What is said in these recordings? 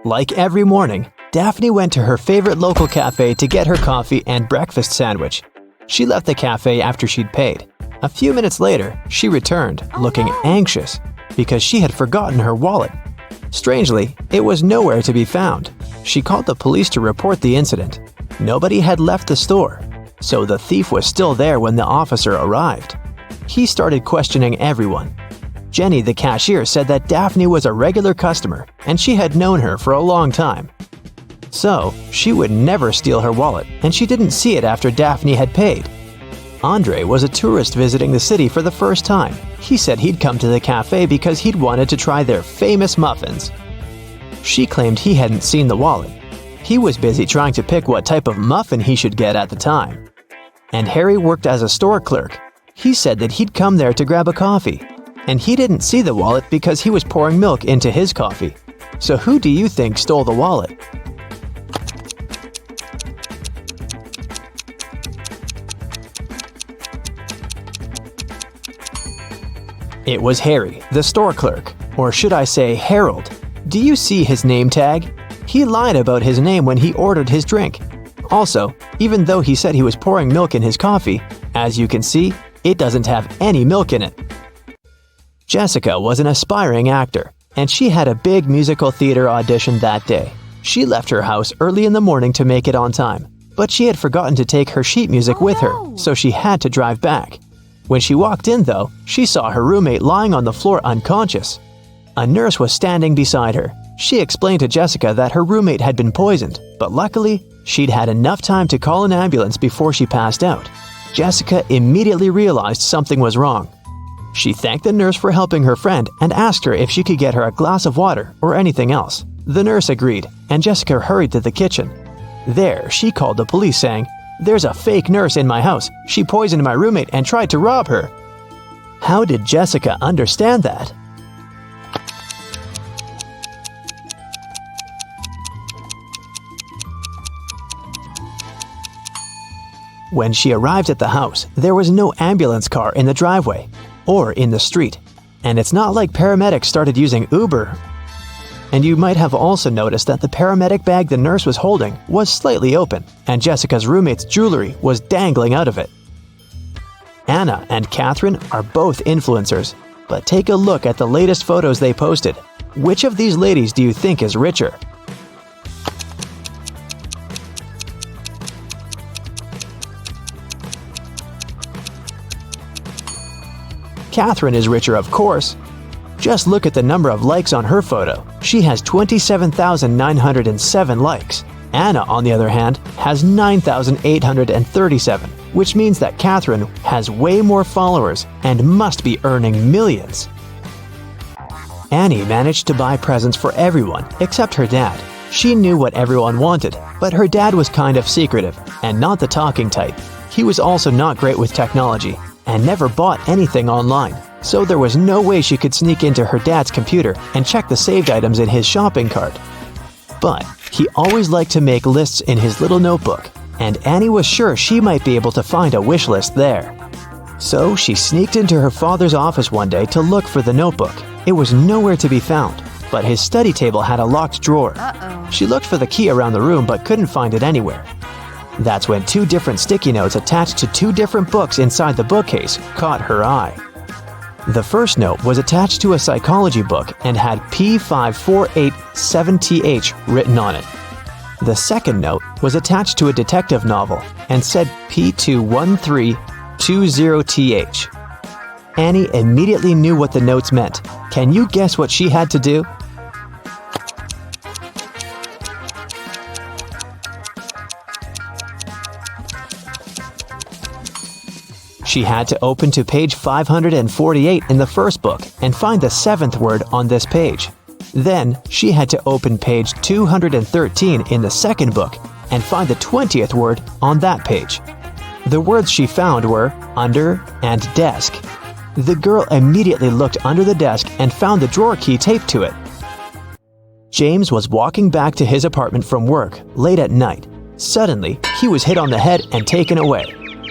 Like every morning, Daphne went to her favorite local cafe to get her coffee and breakfast sandwich. She left the cafe after she'd paid. A few minutes later, she returned, looking anxious, because she had forgotten her wallet. Strangely, it was nowhere to be found. She called the police to report the incident. Nobody had left the store, so the thief was still there when the officer arrived. He started questioning everyone. Jenny, the cashier, said that Daphne was a regular customer and she had known her for a long time. So, she would never steal her wallet, and she didn't see it after Daphne had paid. Andre was a tourist visiting the city for the first time. He said he'd come to the cafe because he'd wanted to try their famous muffins. She claimed he hadn't seen the wallet. He was busy trying to pick what type of muffin he should get at the time. And Harry worked as a store clerk. He said that he'd come there to grab a coffee, and he didn't see the wallet because he was pouring milk into his coffee. So who do you think stole the wallet? It was Harry, the store clerk, or should I say Harold. Do you see his name tag? He lied about his name when he ordered his drink. Also, even though he said he was pouring milk in his coffee, as you can see, it doesn't have any milk in it. Jessica was an aspiring actor, and she had a big musical theater audition that day. She left her house early in the morning to make it on time, but she had forgotten to take her sheet music with her, so she had to drive back. When she walked in, though, she saw her roommate lying on the floor unconscious. A nurse was standing beside her. She explained to Jessica that her roommate had been poisoned, but luckily, she'd had enough time to call an ambulance before she passed out. Jessica immediately realized something was wrong. She thanked the nurse for helping her friend and asked her if she could get her a glass of water or anything else. The nurse agreed, and Jessica hurried to the kitchen. There, she called the police saying, "There's a fake nurse in my house. She poisoned my roommate and tried to rob her." How did Jessica understand that? When she arrived at the house, there was no ambulance car in the driveway or in the street. And it's not like paramedics started using Uber. And you might have also noticed that the paramedic bag the nurse was holding was slightly open, and Jessica's roommate's jewelry was dangling out of it. Anna and Catherine are both influencers, but take a look at the latest photos they posted. Which of these ladies do you think is richer? Catherine is richer, of course. Just look at the number of likes on her photo. She has 27,907 likes. Anna, on the other hand, has 9,837, which means that Catherine has way more followers and must be earning millions. Annie managed to buy presents for everyone except her dad. She knew what everyone wanted, but her dad was kind of secretive and not the talking type. He was also not great with technology and never bought anything online. So there was no way she could sneak into her dad's computer and check the saved items in his shopping cart. But he always liked to make lists in his little notebook, and Annie was sure she might be able to find a wish list there. So she sneaked into her father's office one day to look for the notebook. It was nowhere to be found, but his study table had a locked drawer. She looked for the key around the room but couldn't find it anywhere. That's when 2 different sticky notes attached to 2 different books inside the bookcase caught her eye. The first note was attached to a psychology book and had P5487TH written on it. The second note was attached to a detective novel and said P21320TH. Annie immediately knew what the notes meant. Can you guess what she had to do? She had to open to page 548 in the first book and find the 7th word on this page. Then, she had to open page 213 in the second book and find the 20th word on that page. The words she found were under and desk. The girl immediately looked under the desk and found the drawer key taped to it. James was walking back to his apartment from work late at night. Suddenly, he was hit on the head and taken away.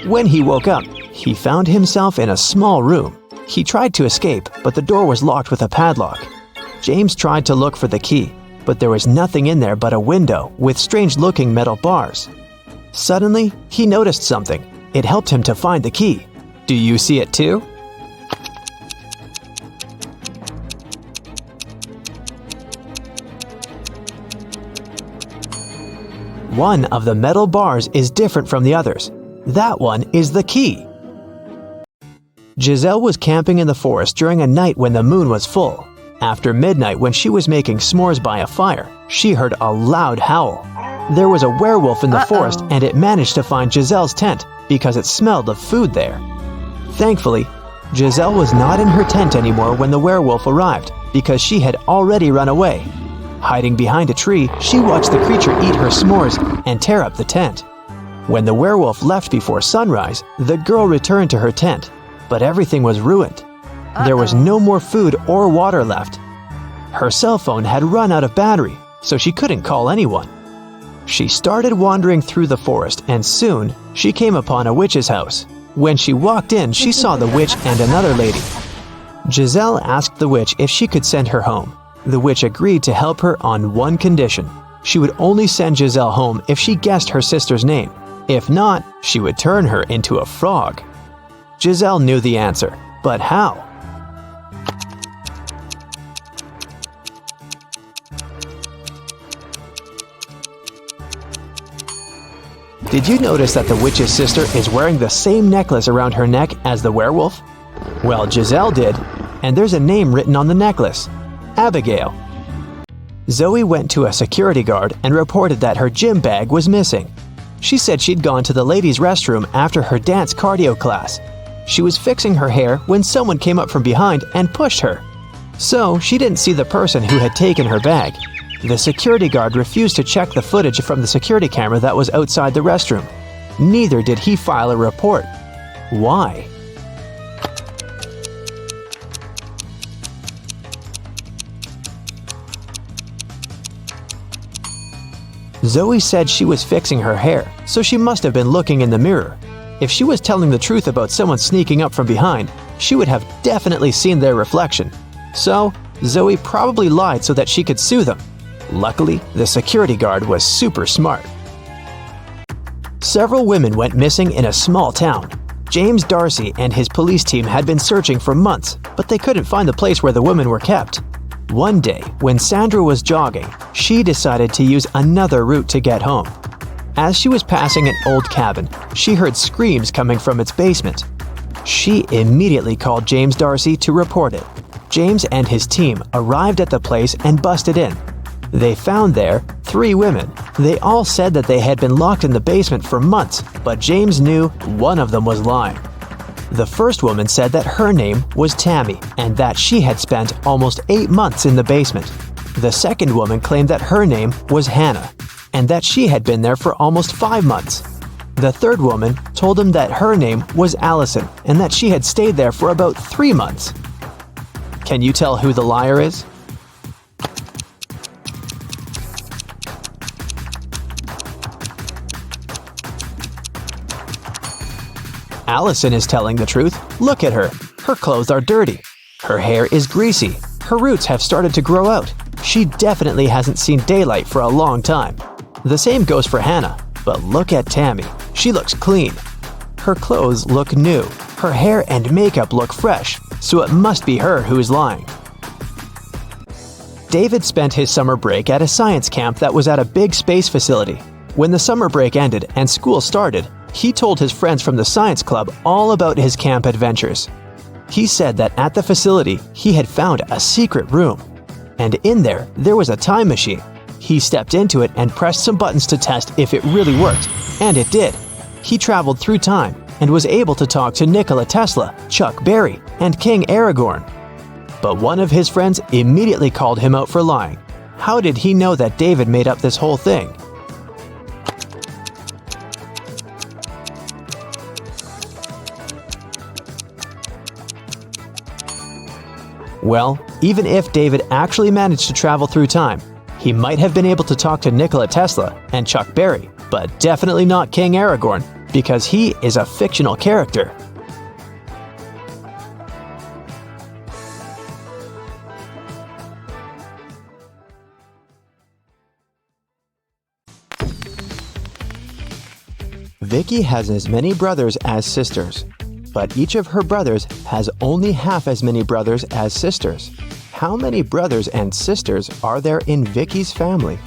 When he woke up, he found himself in a small room. He tried to escape, but the door was locked with a padlock. James tried to look for the key, but there was nothing in there but a window with strange-looking metal bars. Suddenly, he noticed something. It helped him to find the key. Do you see it too? One of the metal bars is different from the others. That one is the key. Giselle was camping in the forest during a night when the moon was full. After midnight, when she was making s'mores by a fire, she heard a loud howl. There was a werewolf in the forest, and it managed to find Giselle's tent because it smelled of food there. Thankfully, Giselle was not in her tent anymore when the werewolf arrived because she had already run away. Hiding behind a tree, she watched the creature eat her s'mores and tear up the tent. When the werewolf left before sunrise, the girl returned to her tent, but everything was ruined. There was no more food or water left. Her cell phone had run out of battery, so she couldn't call anyone. She started wandering through the forest, and soon she came upon a witch's house. When she walked in, she saw the witch and another lady. Giselle asked the witch if she could send her home. The witch agreed to help her on one condition. She would only send Giselle home if she guessed her sister's name. If not, she would turn her into a frog. Giselle knew the answer, but how? Did you notice that the witch's sister is wearing the same necklace around her neck as the werewolf? Well, Giselle did, and there's a name written on the necklace: Abigail. Zoe went to a security guard and reported that her gym bag was missing. She said she'd gone to the ladies' restroom after her dance cardio class. She was fixing her hair when someone came up from behind and pushed her. So she didn't see the person who had taken her bag. The security guard refused to check the footage from the security camera that was outside the restroom. Neither did he file a report. Why? Zoe said she was fixing her hair, so she must have been looking in the mirror. If she was telling the truth about someone sneaking up from behind, she would have definitely seen their reflection. So, Zoe probably lied so that she could sue them. Luckily, the security guard was super smart. Several women went missing in a small town. James Darcy and his police team had been searching for months, but they couldn't find the place where the women were kept. One day, when Sandra was jogging, she decided to use another route to get home. As she was passing an old cabin, she heard screams coming from its basement. She immediately called James Darcy to report it. James and his team arrived at the place and busted in. They found there 3 women. They all said that they had been locked in the basement for months, but James knew one of them was lying. The first woman said that her name was Tammy and that she had spent almost 8 months in the basement. The second woman claimed that her name was Hannah and that she had been there for almost 5 months. The third woman told him that her name was Allison and that she had stayed there for about 3 months. Can you tell who the liar is? Allison is telling the truth. Look at her. Her clothes are dirty. Her hair is greasy. Her roots have started to grow out. She definitely hasn't seen daylight for a long time. The same goes for Hannah. But look at Tammy. She looks clean. Her clothes look new. Her hair and makeup look fresh, so it must be her who is lying. David spent his summer break at a science camp that was at a big space facility. When the summer break ended and school started, he told his friends from the science club all about his camp adventures. He said that at the facility, he had found a secret room. And in there was a time machine. He stepped into it and pressed some buttons to test if it really worked, and it did. He traveled through time and was able to talk to Nikola Tesla, Chuck Berry, and King Aragorn. But one of his friends immediately called him out for lying. How did he know that David made up this whole thing? Well, even if David actually managed to travel through time, he might have been able to talk to Nikola Tesla and Chuck Berry, but definitely not King Aragorn, because he is a fictional character. Vicki has as many brothers as sisters, but each of her brothers has only half as many brothers as sisters. How many brothers and sisters are there in Vicki's family?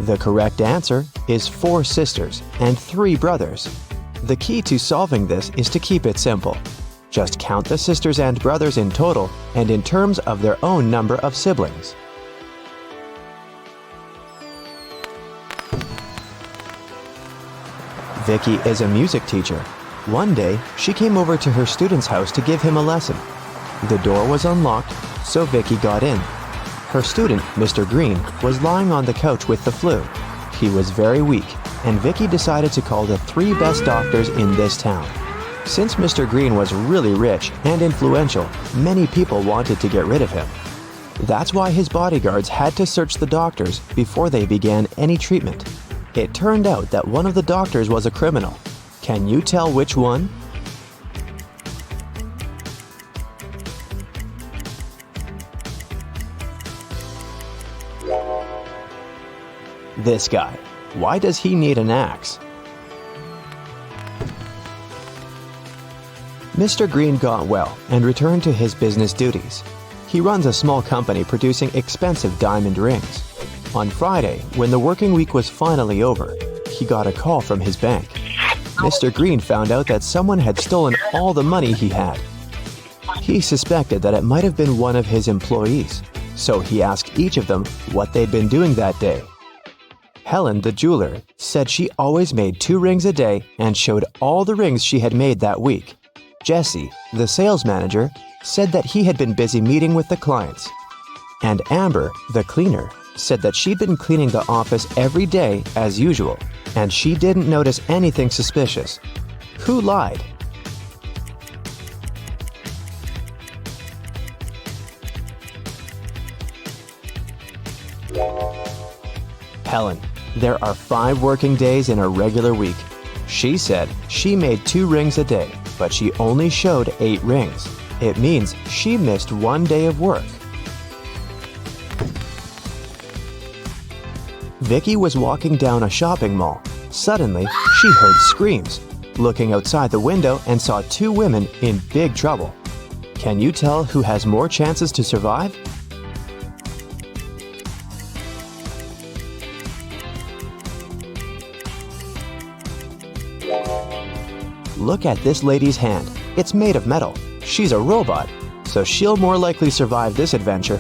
The correct answer is 4 sisters and 3 brothers. The key to solving this is to keep it simple. Just count the sisters and brothers in total and in terms of their own number of siblings. Vicki is a music teacher. One day, she came over to her student's house to give him a lesson. The door was unlocked, so Vicki got in. Her student, Mr. Green, was lying on the couch with the flu. He was very weak, and Vicki decided to call the 3 best doctors in this town. Since Mr. Green was really rich and influential, many people wanted to get rid of him. That's why his bodyguards had to search the doctors before they began any treatment. It turned out that one of the doctors was a criminal. Can you tell which one? This guy. Why does he need an axe? Mr. Green got well and returned to his business duties. He runs a small company producing expensive diamond rings. On Friday, when the working week was finally over, he got a call from his bank. Mr. Green found out that someone had stolen all the money he had. He suspected that it might have been one of his employees, so he asked each of them what they'd been doing that day. Helen, the jeweler, said she always made 2 rings a day and showed all the rings she had made that week. Jesse, the sales manager, said that he had been busy meeting with the clients. And Amber, the cleaner, said that she'd been cleaning the office every day as usual, and she didn't notice anything suspicious. Who lied? Helen. There are 5 working days in a regular week. She said she made 2 rings a day, but she only showed 8 rings. It means she missed 1 day of work. Vicki was walking down a shopping mall. Suddenly, she heard screams. Looking outside the window and saw 2 women in big trouble. Can you tell who has more chances to survive? Look at this lady's hand. It's made of metal. She's a robot, so she'll more likely survive this adventure.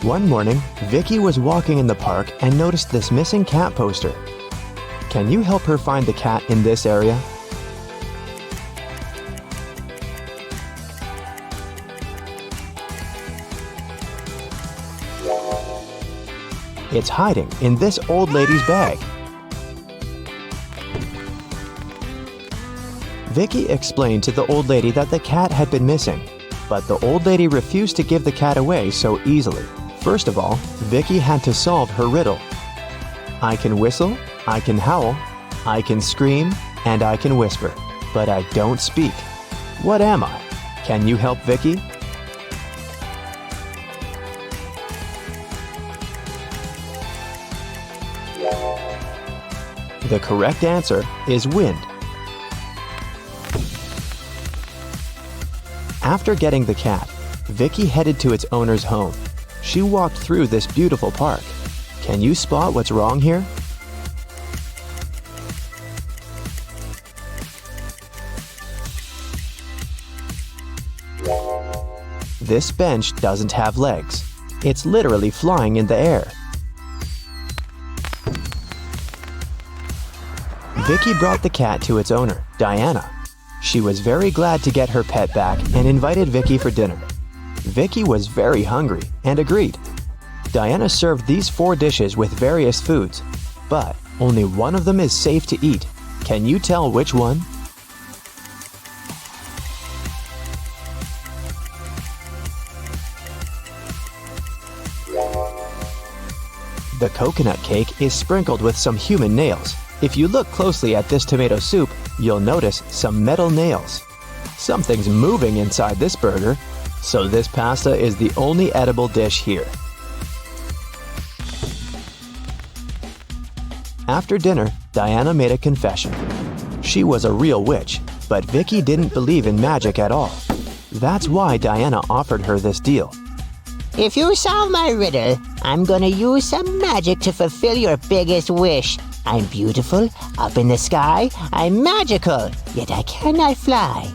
One morning, Vicki was walking in the park and noticed this missing cat poster. Can you help her find the cat in this area? It's hiding in this old lady's bag. Vicki explained to the old lady that the cat had been missing, but the old lady refused to give the cat away so easily. First of all, Vicki had to solve her riddle. I can whistle, I can howl, I can scream, and I can whisper, but I don't speak. What am I? Can you help Vicki? The correct answer is wind. After getting the cat, Vicki headed to its owner's home. She walked through this beautiful park. Can you spot what's wrong here? This bench doesn't have legs. It's literally flying in the air. Vicki brought the cat to its owner, Diana. She was very glad to get her pet back and invited Vicki for dinner. Vicki was very hungry and agreed. Diana served these 4 dishes with various foods, but only one of them is safe to eat. Can you tell which one? The coconut cake is sprinkled with some human nails. If you look closely at this tomato soup, you'll notice some metal nails. Something's moving inside this burger, so this pasta is the only edible dish here. After dinner, Diana made a confession. She was a real witch, but Vicki didn't believe in magic at all. That's why Diana offered her this deal. If you solve my riddle, I'm gonna use some magic to fulfill your biggest wish. I'm beautiful, up in the sky, I'm magical, yet I cannot fly.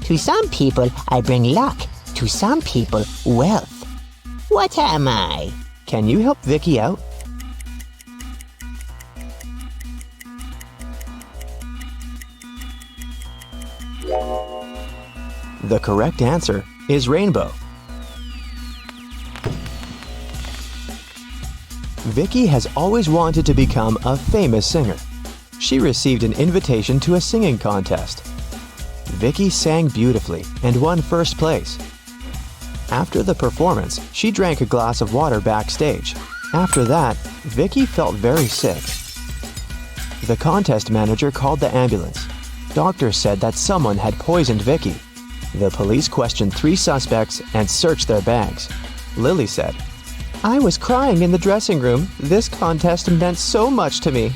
To some people, I bring luck. To some people, wealth. What am I? Can you help Vicki out? The correct answer is rainbow. Vicki has always wanted to become a famous singer. She received an invitation to a singing contest. Vicki sang beautifully and won first place. After the performance, she drank a glass of water backstage. After that, Vicki felt very sick. The contest manager called the ambulance. Doctors said that someone had poisoned Vicki. The police questioned 3 suspects and searched their bags. Lily said, "I was crying in the dressing room. This contest meant so much to me."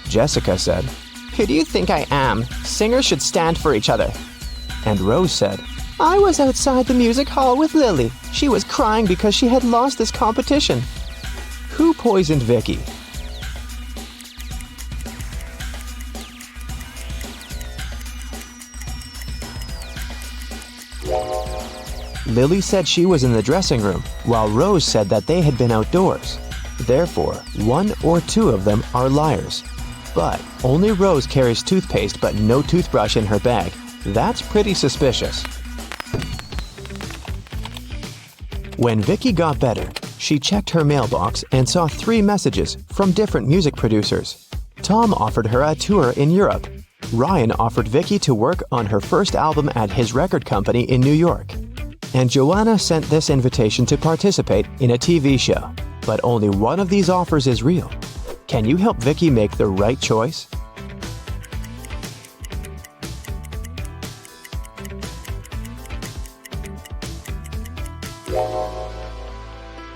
Jessica said, "Who do you think I am? Singers should stand for each other." And Rose said, "I was outside the music hall with Lily. She was crying because she had lost this competition." Who poisoned Vicki? Lily said she was in the dressing room, while Rose said that they had been outdoors. Therefore, 1 or 2 of them are liars. But only Rose carries toothpaste but no toothbrush in her bag. That's pretty suspicious. When Vicki got better, she checked her mailbox and saw 3 messages from different music producers. Tom offered her a tour in Europe. Ryan offered Vicki to work on her first album at his record company in New York. And Joanna sent this invitation to participate in a TV show. But only one of these offers is real. Can you help Vicki make the right choice?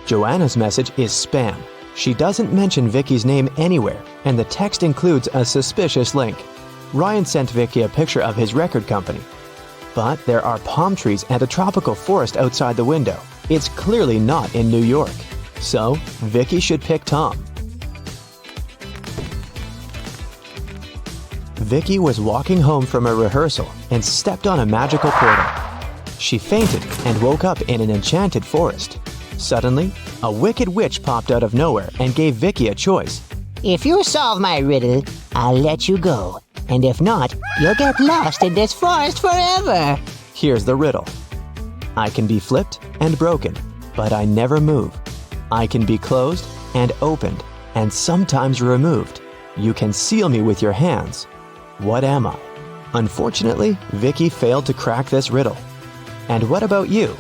Joanna's message is spam. She doesn't mention Vicki's name anywhere, and the text includes a suspicious link. Ryan sent Vicki a picture of his record company. But there are palm trees and a tropical forest outside the window. It's clearly not in New York. So, Vicki should pick Tom. Vicki was walking home from a rehearsal and stepped on a magical portal. She fainted and woke up in an enchanted forest. Suddenly, a wicked witch popped out of nowhere and gave Vicki a choice. If you solve my riddle, I'll let you go. And if not, you'll get lost in this forest forever. Here's the riddle. I can be flipped and broken, but I never move. I can be closed and opened, and sometimes removed. You can seal me with your hands. What am I? Unfortunately, Vicki failed to crack this riddle. And what about you?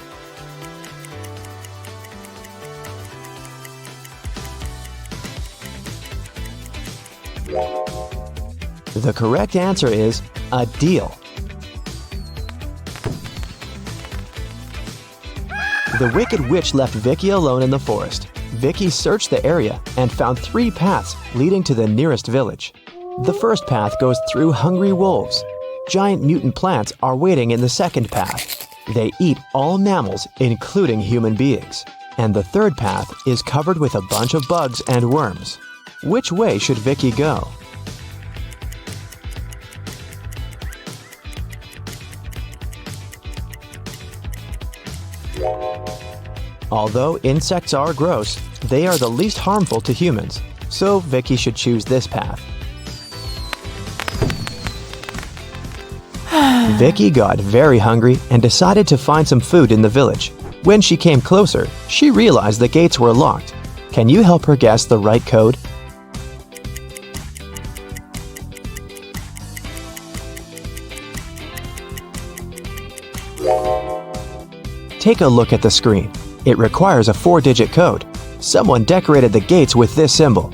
The correct answer is a deal. The wicked witch left Vicki alone in the forest. Vicki searched the area and found 3 paths leading to the nearest village. The first path goes through hungry wolves. Giant mutant plants are waiting in the second path. They eat all mammals, including human beings. And the third path is covered with a bunch of bugs and worms. Which way should Vicki go? Although insects are gross, they are the least harmful to humans, so Vicki should choose this path. Vicki got very hungry and decided to find some food in the village. When she came closer, she realized the gates were locked. Can you help her guess the right code? Take a look at the screen. It requires a 4-digit code. Someone decorated the gates with this symbol.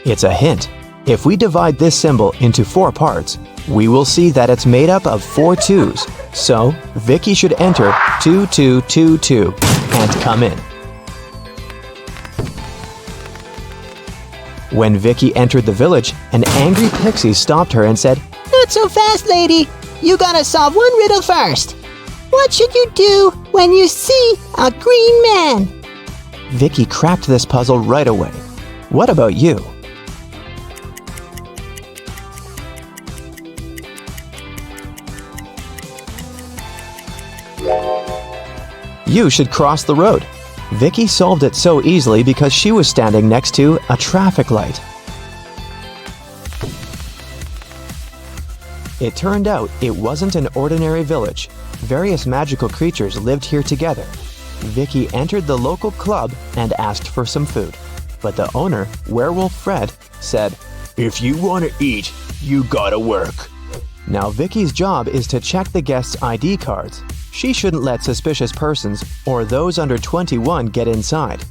It's a hint. If we divide this symbol into 4 parts, we will see that it's made up of 4 2s. So, Vicki should enter 2222 and come in. When Vicki entered the village, an angry pixie stopped her and said, Not so fast, lady. You gotta solve one riddle first. What should you do when you see a green man? Vicki cracked this puzzle right away. What about you? You should cross the road. Vicki solved it so easily because she was standing next to a traffic light. It turned out it wasn't an ordinary village. Various magical creatures lived here together. Vicki entered the local club and asked for some food. But the owner, Werewolf Fred, said, "If you want to eat, you gotta work." Now Vicki's job is to check the guests' ID cards. She shouldn't let suspicious persons or those under 21 get inside.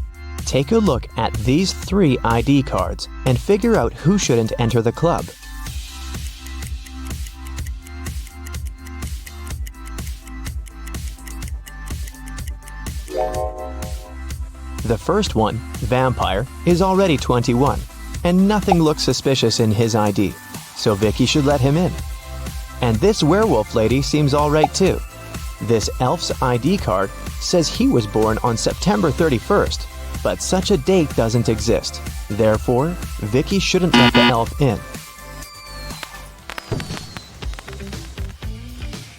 Take a look at these 3 ID cards and figure out who shouldn't enter the club. The first one, Vampire, is already 21, and nothing looks suspicious in his ID, so Vicki should let him in. And this werewolf lady seems alright too. This elf's ID card says he was born on September 31st, but such a date doesn't exist. Therefore, Vicki shouldn't let the elf in.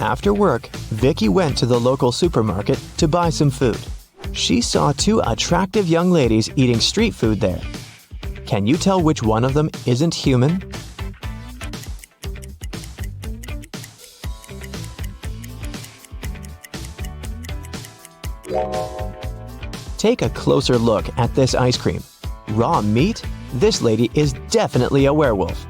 After work, Vicki went to the local supermarket to buy some food. She saw 2 attractive young ladies eating street food there. Can you tell which one of them isn't human? Take a closer look at this ice cream. Raw meat? This lady is definitely a werewolf.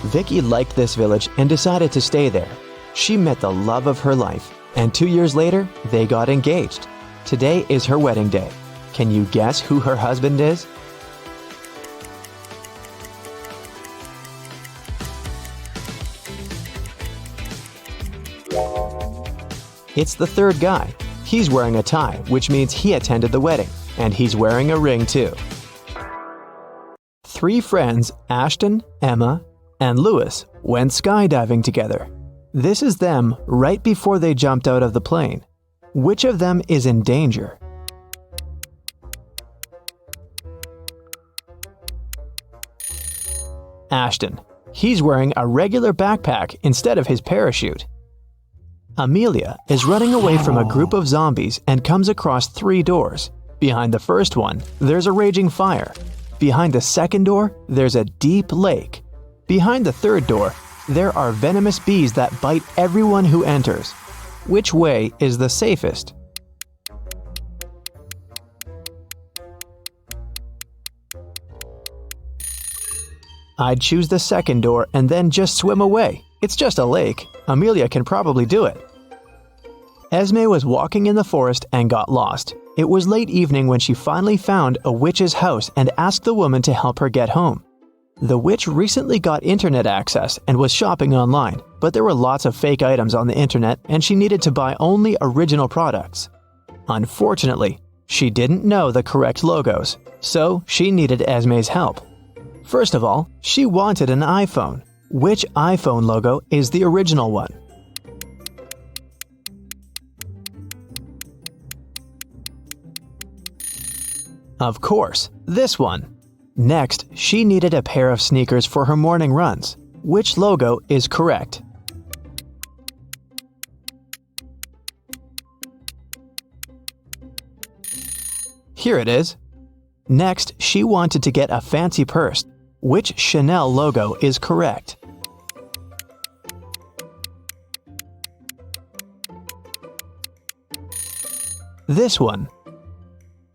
Vicki liked this village and decided to stay there. She met the love of her life, and 2 years later, they got engaged. Today is her wedding day. Can you guess who her husband is? It's the third guy. He's wearing a tie, which means he attended the wedding, and he's wearing a ring too. 3 friends, Ashton, Emma, and Lewis, went skydiving together. This is them right before they jumped out of the plane. Which of them is in danger? Ashton. He's wearing a regular backpack instead of his parachute. Amelia is running away from a group of zombies and comes across 3 doors. Behind the first one, there's a raging fire. Behind the second door, there's a deep lake. Behind the third door, there are venomous bees that bite everyone who enters. Which way is the safest? I'd choose the second door and then just swim away. It's just a lake. Amelia can probably do it. Esme was walking in the forest and got lost. It was late evening when she finally found a witch's house and asked the woman to help her get home. The witch recently got internet access and was shopping online, but there were lots of fake items on the internet and she needed to buy only original products. Unfortunately, she didn't know the correct logos, so she needed Esme's help. First of all, she wanted an iPhone. Which iPhone logo is the original one? Of course, this one. Next, she needed a pair of sneakers for her morning runs. Which logo is correct? Here it is. Next, she wanted to get a fancy purse. Which Chanel logo is correct? This one.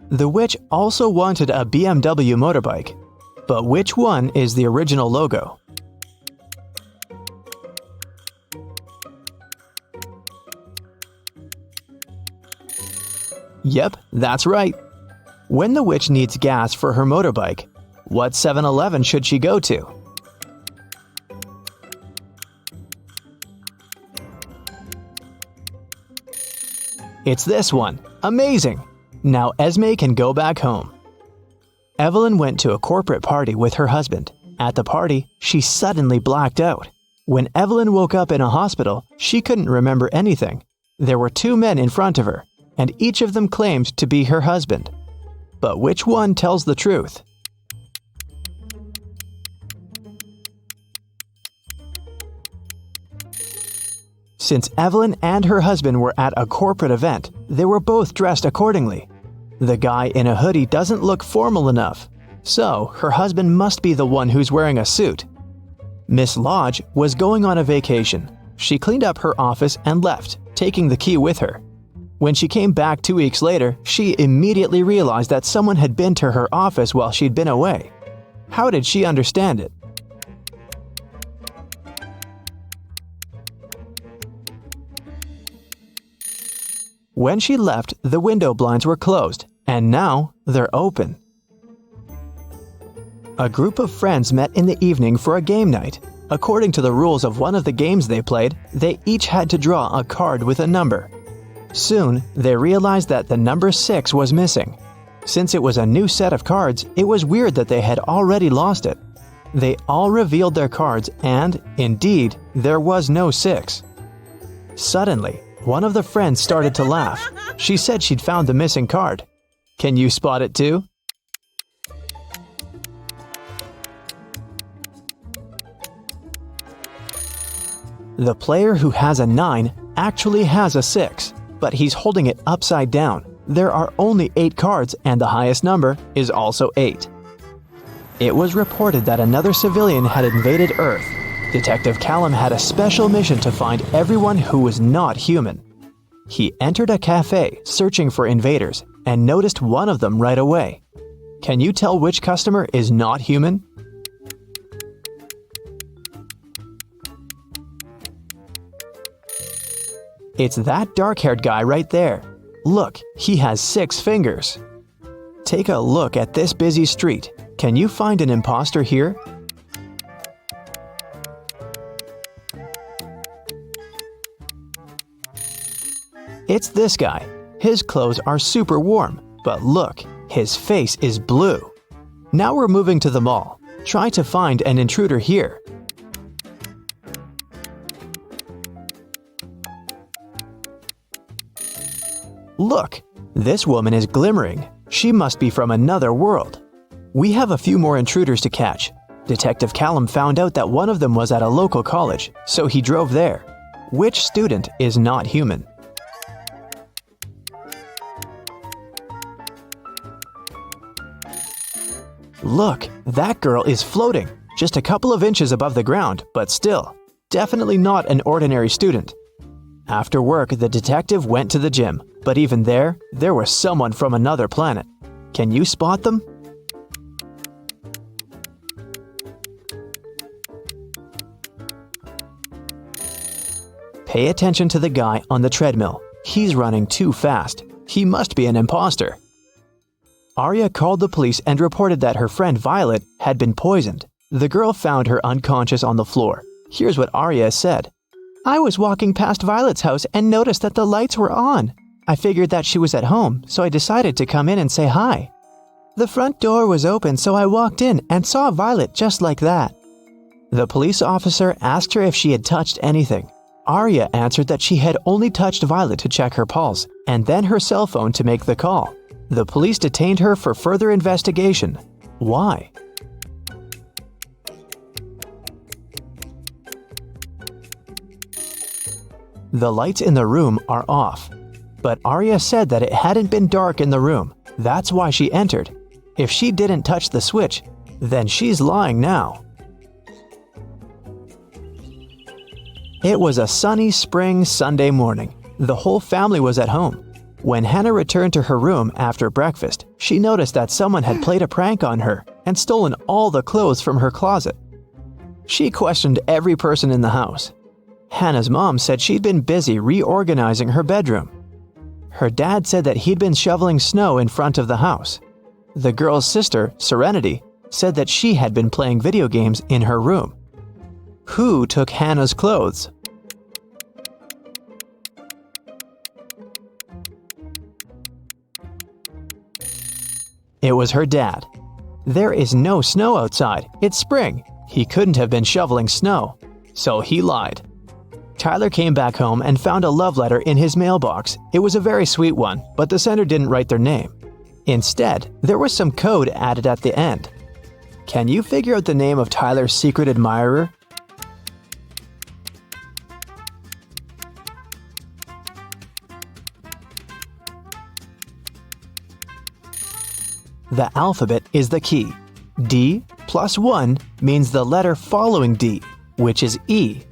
The witch also wanted a BMW motorbike, but which one is the original logo? Yep, that's right. When the witch needs gas for her motorbike, what 7-Eleven should she go to? It's this one. Amazing! Now Esme can go back home. Evelyn went to a corporate party with her husband. At the party, she suddenly blacked out. When Evelyn woke up in a hospital, she couldn't remember anything. There were 2 men in front of her, and each of them claimed to be her husband. But which one tells the truth? Since Evelyn and her husband were at a corporate event, they were both dressed accordingly. The guy in a hoodie doesn't look formal enough, so her husband must be the one who's wearing a suit. Miss Lodge was going on a vacation. She cleaned up her office and left, taking the key with her. When she came back 2 weeks later, she immediately realized that someone had been to her office while she'd been away. How did she understand it? When she left, the window blinds were closed, and now they're open. A group of friends met in the evening for a game night. According to the rules of one of the games they played, they each had to draw a card with a number. Soon, they realized that the number 6 was missing. Since it was a new set of cards, it was weird that they had already lost it. They all revealed their cards and, indeed, there was no 6. Suddenly, one of the friends started to laugh. She said she'd found the missing card. Can you spot it too? The player who has a 9 actually has a 6, but he's holding it upside down. There are only 8 cards and the highest number is also 8. It was reported that another civilian had invaded Earth. Detective Callum had a special mission to find everyone who was not human. He entered a cafe searching for invaders and noticed one of them right away. Can you tell which customer is not human? It's that dark-haired guy right there. Look, he has 6 fingers. Take a look at this busy street. Can you find an imposter here? It's this guy. His clothes are super warm, but look, his face is blue. Now we're moving to the mall. Try to find an intruder here. Look, this woman is glimmering. She must be from another world. We have a few more intruders to catch. Detective Callum found out that one of them was at a local college, so he drove there. Which student is not human? Look, that girl is floating, just a couple of inches above the ground, but still, definitely not an ordinary student. After work, the detective went to the gym, but even there was someone from another planet. Can you spot them? Pay attention to the guy on the treadmill. He's running too fast. He must be an imposter. Arya called the police and reported that her friend Violet had been poisoned. The girl found her unconscious on the floor. Here's what Arya said. I was walking past Violet's house and noticed that the lights were on. I figured that she was at home, so I decided to come in and say hi. The front door was open, so I walked in and saw Violet just like that. The police officer asked her if she had touched anything. Arya answered that she had only touched Violet to check her pulse, and then her cell phone to make the call. The police detained her for further investigation. Why? The lights in the room are off, but Arya said that it hadn't been dark in the room. That's why she entered. If she didn't touch the switch, then she's lying now. It was a sunny spring Sunday morning. The whole family was at home. When Hannah returned to her room after breakfast, she noticed that someone had played a prank on her and stolen all the clothes from her closet. She questioned every person in the house. Hannah's mom said she'd been busy reorganizing her bedroom. Her dad said that he'd been shoveling snow in front of the house. The girl's sister, Serenity, said that she had been playing video games in her room. Who took Hannah's clothes? It was her dad. There is no snow outside. It's spring. He couldn't have been shoveling snow. So he lied. Tyler came back home and found a love letter in his mailbox. It was a very sweet one, but the sender didn't write their name. Instead, there was some code added at the end. Can you figure out the name of Tyler's secret admirer? The alphabet is the key. D plus 1 means the letter following D, which is E.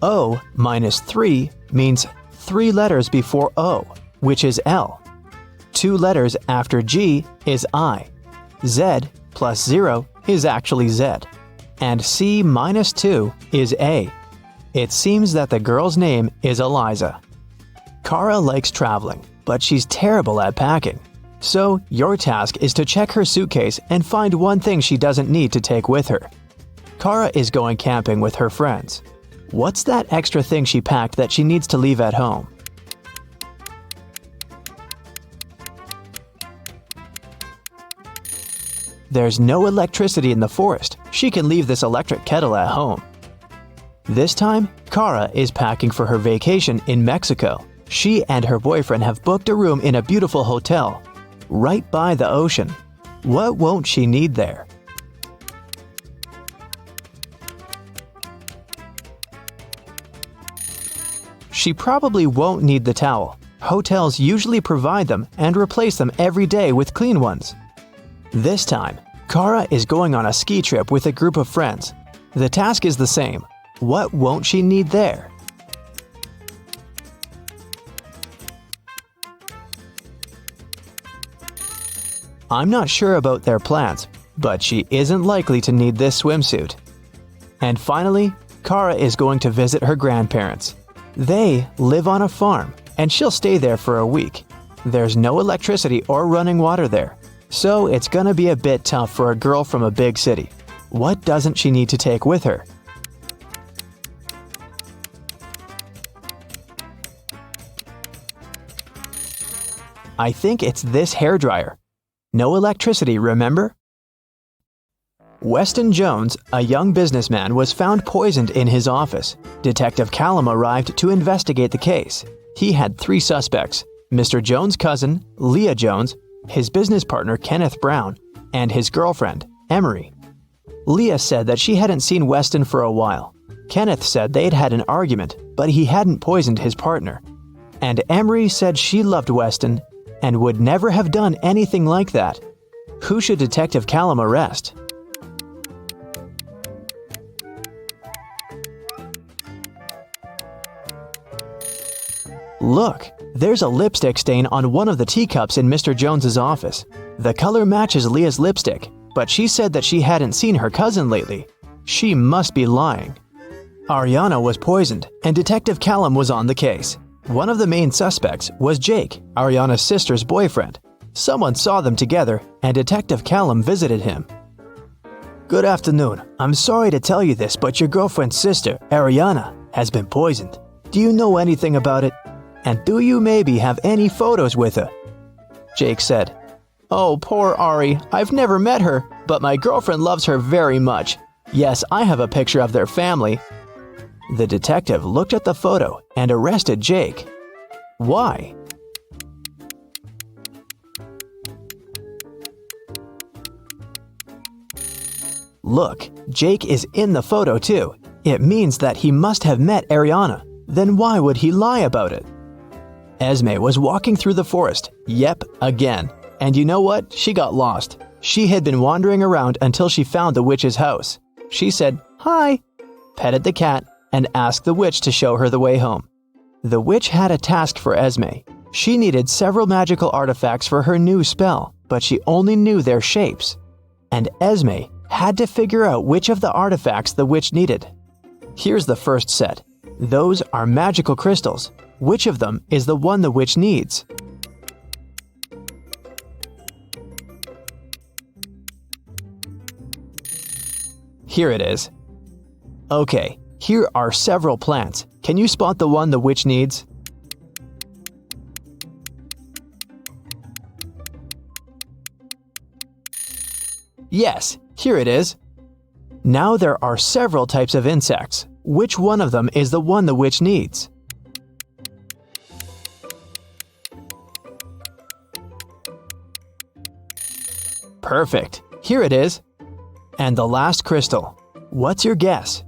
O minus 3 means 3 letters before O, which is L. 2 letters after G is I. Z plus 0 is actually Z. And C minus 2 is A. It seems that the girl's name is Eliza. Kara likes traveling, but she's terrible at packing. So, your task is to check her suitcase and find one thing she doesn't need to take with her. Kara is going camping with her friends. What's that extra thing she packed that she needs to leave at home? There's no electricity in the forest. She can leave this electric kettle at home. This time, Kara is packing for her vacation in Mexico. She and her boyfriend have booked a room in a beautiful hotel right by the ocean. What won't she need there? She probably won't need the towel. Hotels usually provide them and replace them every day with clean ones. This time, Kara is going on a ski trip with a group of friends. The task is the same. What won't she need there? I'm not sure about their plans, but she isn't likely to need this swimsuit. And finally, Kara is going to visit her grandparents. They live on a farm, and she'll stay there for a week. There's no electricity or running water there, so it's gonna be a bit tough for a girl from a big city. What doesn't she need to take with her? I think it's this hairdryer. No electricity, remember? Weston Jones, a young businessman, was found poisoned in his office. Detective Callum arrived to investigate the case. He had 3 suspects: Mr. Jones' cousin, Leah Jones, his business partner Kenneth Brown, and his girlfriend, Emery. Leah said that she hadn't seen Weston for a while. Kenneth said they'd had an argument, but he hadn't poisoned his partner. And Emery said she loved Weston and would never have done anything like that. Who should Detective Callum arrest? Look, there's a lipstick stain on one of the teacups in Mr. Jones's office. The color matches Leah's lipstick, but she said that she hadn't seen her cousin lately. She must be lying. Ariana was poisoned, and Detective Callum was on the case. One of the main suspects was Jake, Ariana's sister's boyfriend. Someone saw them together, and Detective Callum visited him. Good afternoon. I'm sorry to tell you this, but your girlfriend's sister, Ariana, has been poisoned. Do you know anything about it? And do you maybe have any photos with her? Jake said, Oh, poor Ari. I've never met her, but my girlfriend loves her very much. Yes, I have a picture of their family. The detective looked at the photo and arrested Jake. Why? Look, Jake is in the photo too. It means that he must have met Ariana. Then why would he lie about it? Esme was walking through the forest. Yep, again. And you know what? She got lost. She had been wandering around until she found the witch's house. She said, Hi, petted the cat, and asked the witch to show her the way home. The witch had a task for Esme. She needed several magical artifacts for her new spell, but she only knew their shapes. And Esme had to figure out which of the artifacts the witch needed. Here's the first set. Those are magical crystals. Which of them is the one the witch needs? Here it is. Okay, here are several plants. Can you spot the one the witch needs? Yes, here it is. Now there are several types of insects. Which one of them is the one the witch needs? Perfect. Here it is. And the last crystal. What's your guess?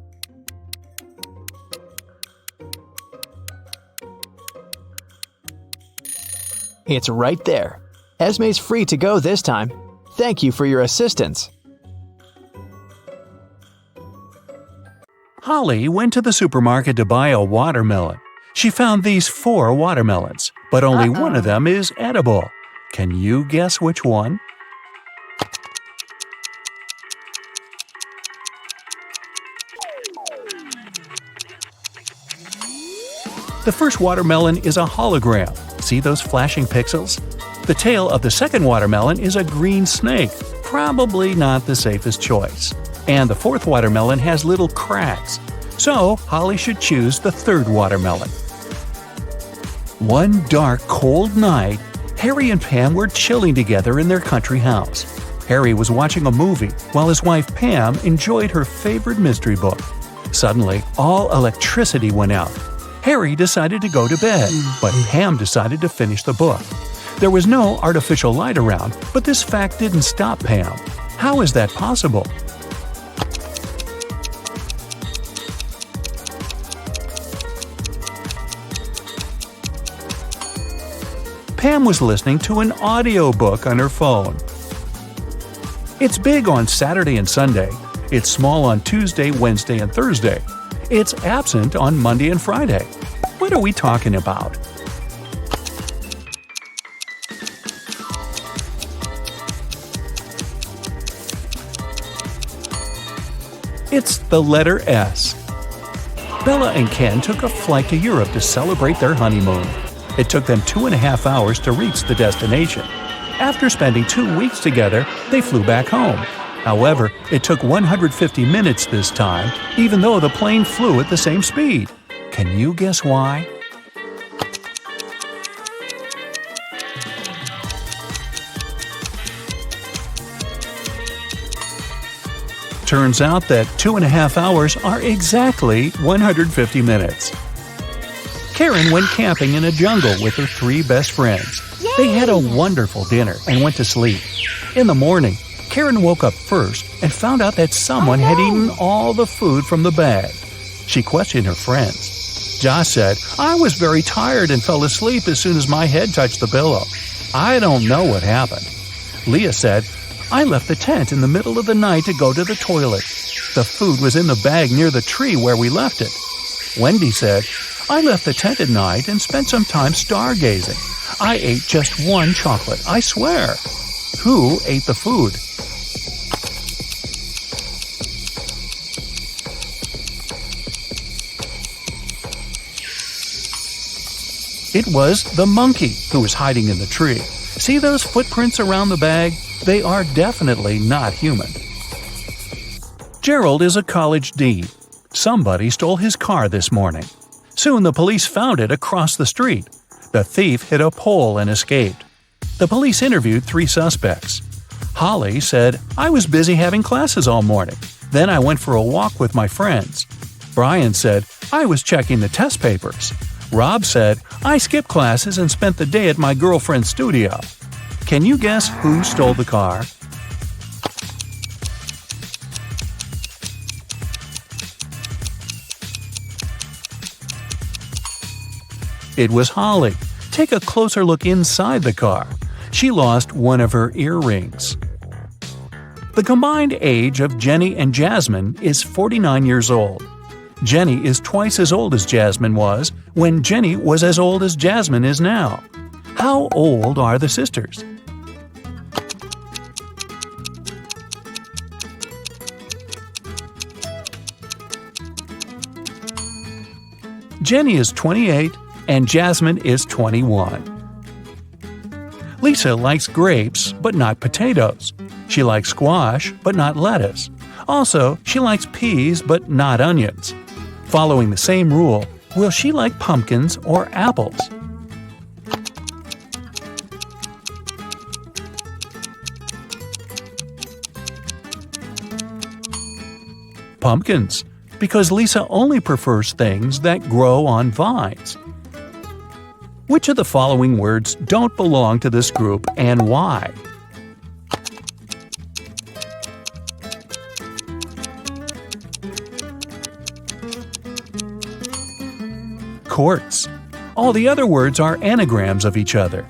It's right there. Esme's free to go this time. Thank you for your assistance. Holly went to the supermarket to buy a watermelon. She found these 4 watermelons, but only one of them is edible. Can you guess which one? The first watermelon is a hologram. See those flashing pixels? The tail of the second watermelon is a green snake, probably not the safest choice. And the fourth watermelon has little cracks. So Holly should choose the third watermelon. One dark, cold night, Harry and Pam were chilling together in their country house. Harry was watching a movie while his wife Pam enjoyed her favorite mystery book. Suddenly, all electricity went out. Harry decided to go to bed, but Pam decided to finish the book. There was no artificial light around, but this fact didn't stop Pam. How is that possible? Pam was listening to an audiobook on her phone. It's big on Saturday and Sunday. It's small on Tuesday, Wednesday, and Thursday. It's absent on Monday and Friday. What are we talking about? It's the letter S. Bella and Ken took a flight to Europe to celebrate their honeymoon. It took them 2.5 hours to reach the destination. After spending 2 weeks together, they flew back home. However, it took 150 minutes this time, even though the plane flew at the same speed. Can you guess why? Turns out that 2.5 hours are exactly 150 minutes. Karen went camping in a jungle with her 3 best friends. They had a wonderful dinner and went to sleep. In the morning, Karen woke up first and found out that someone had eaten all the food from the bag. She questioned her friends. Josh said, "I was very tired and fell asleep as soon as my head touched the pillow. I don't know what happened." Leah said, "I left the tent in the middle of the night to go to the toilet. The food was in the bag near the tree where we left it." Wendy said, "I left the tent at night and spent some time stargazing. I ate just 1 chocolate, I swear." Who ate the food? It was the monkey who was hiding in the tree. See those footprints around the bag? They are definitely not human. Gerald is a college dean. Somebody stole his car this morning. Soon the police found it across the street. The thief hit a pole and escaped. The police interviewed 3 suspects. Holly said, "I was busy having classes all morning. Then I went for a walk with my friends." Brian said, "I was checking the test papers." Rob said, "I skipped classes and spent the day at my girlfriend's studio." Can you guess who stole the car? It was Holly. Take a closer look inside the car. She lost one of her earrings. The combined age of Jenny and Jasmine is 49 years old. Jenny is twice as old as Jasmine was when Jenny was as old as Jasmine is now. How old are the sisters? Jenny is 28 and Jasmine is 21. Lisa likes grapes but not potatoes. She likes squash but not lettuce. Also, she likes peas but not onions. Following the same rule, will she like pumpkins or apples? Pumpkins, because Lisa only prefers things that grow on vines. Which of the following words don't belong to this group and why? Courts. All the other words are anagrams of each other.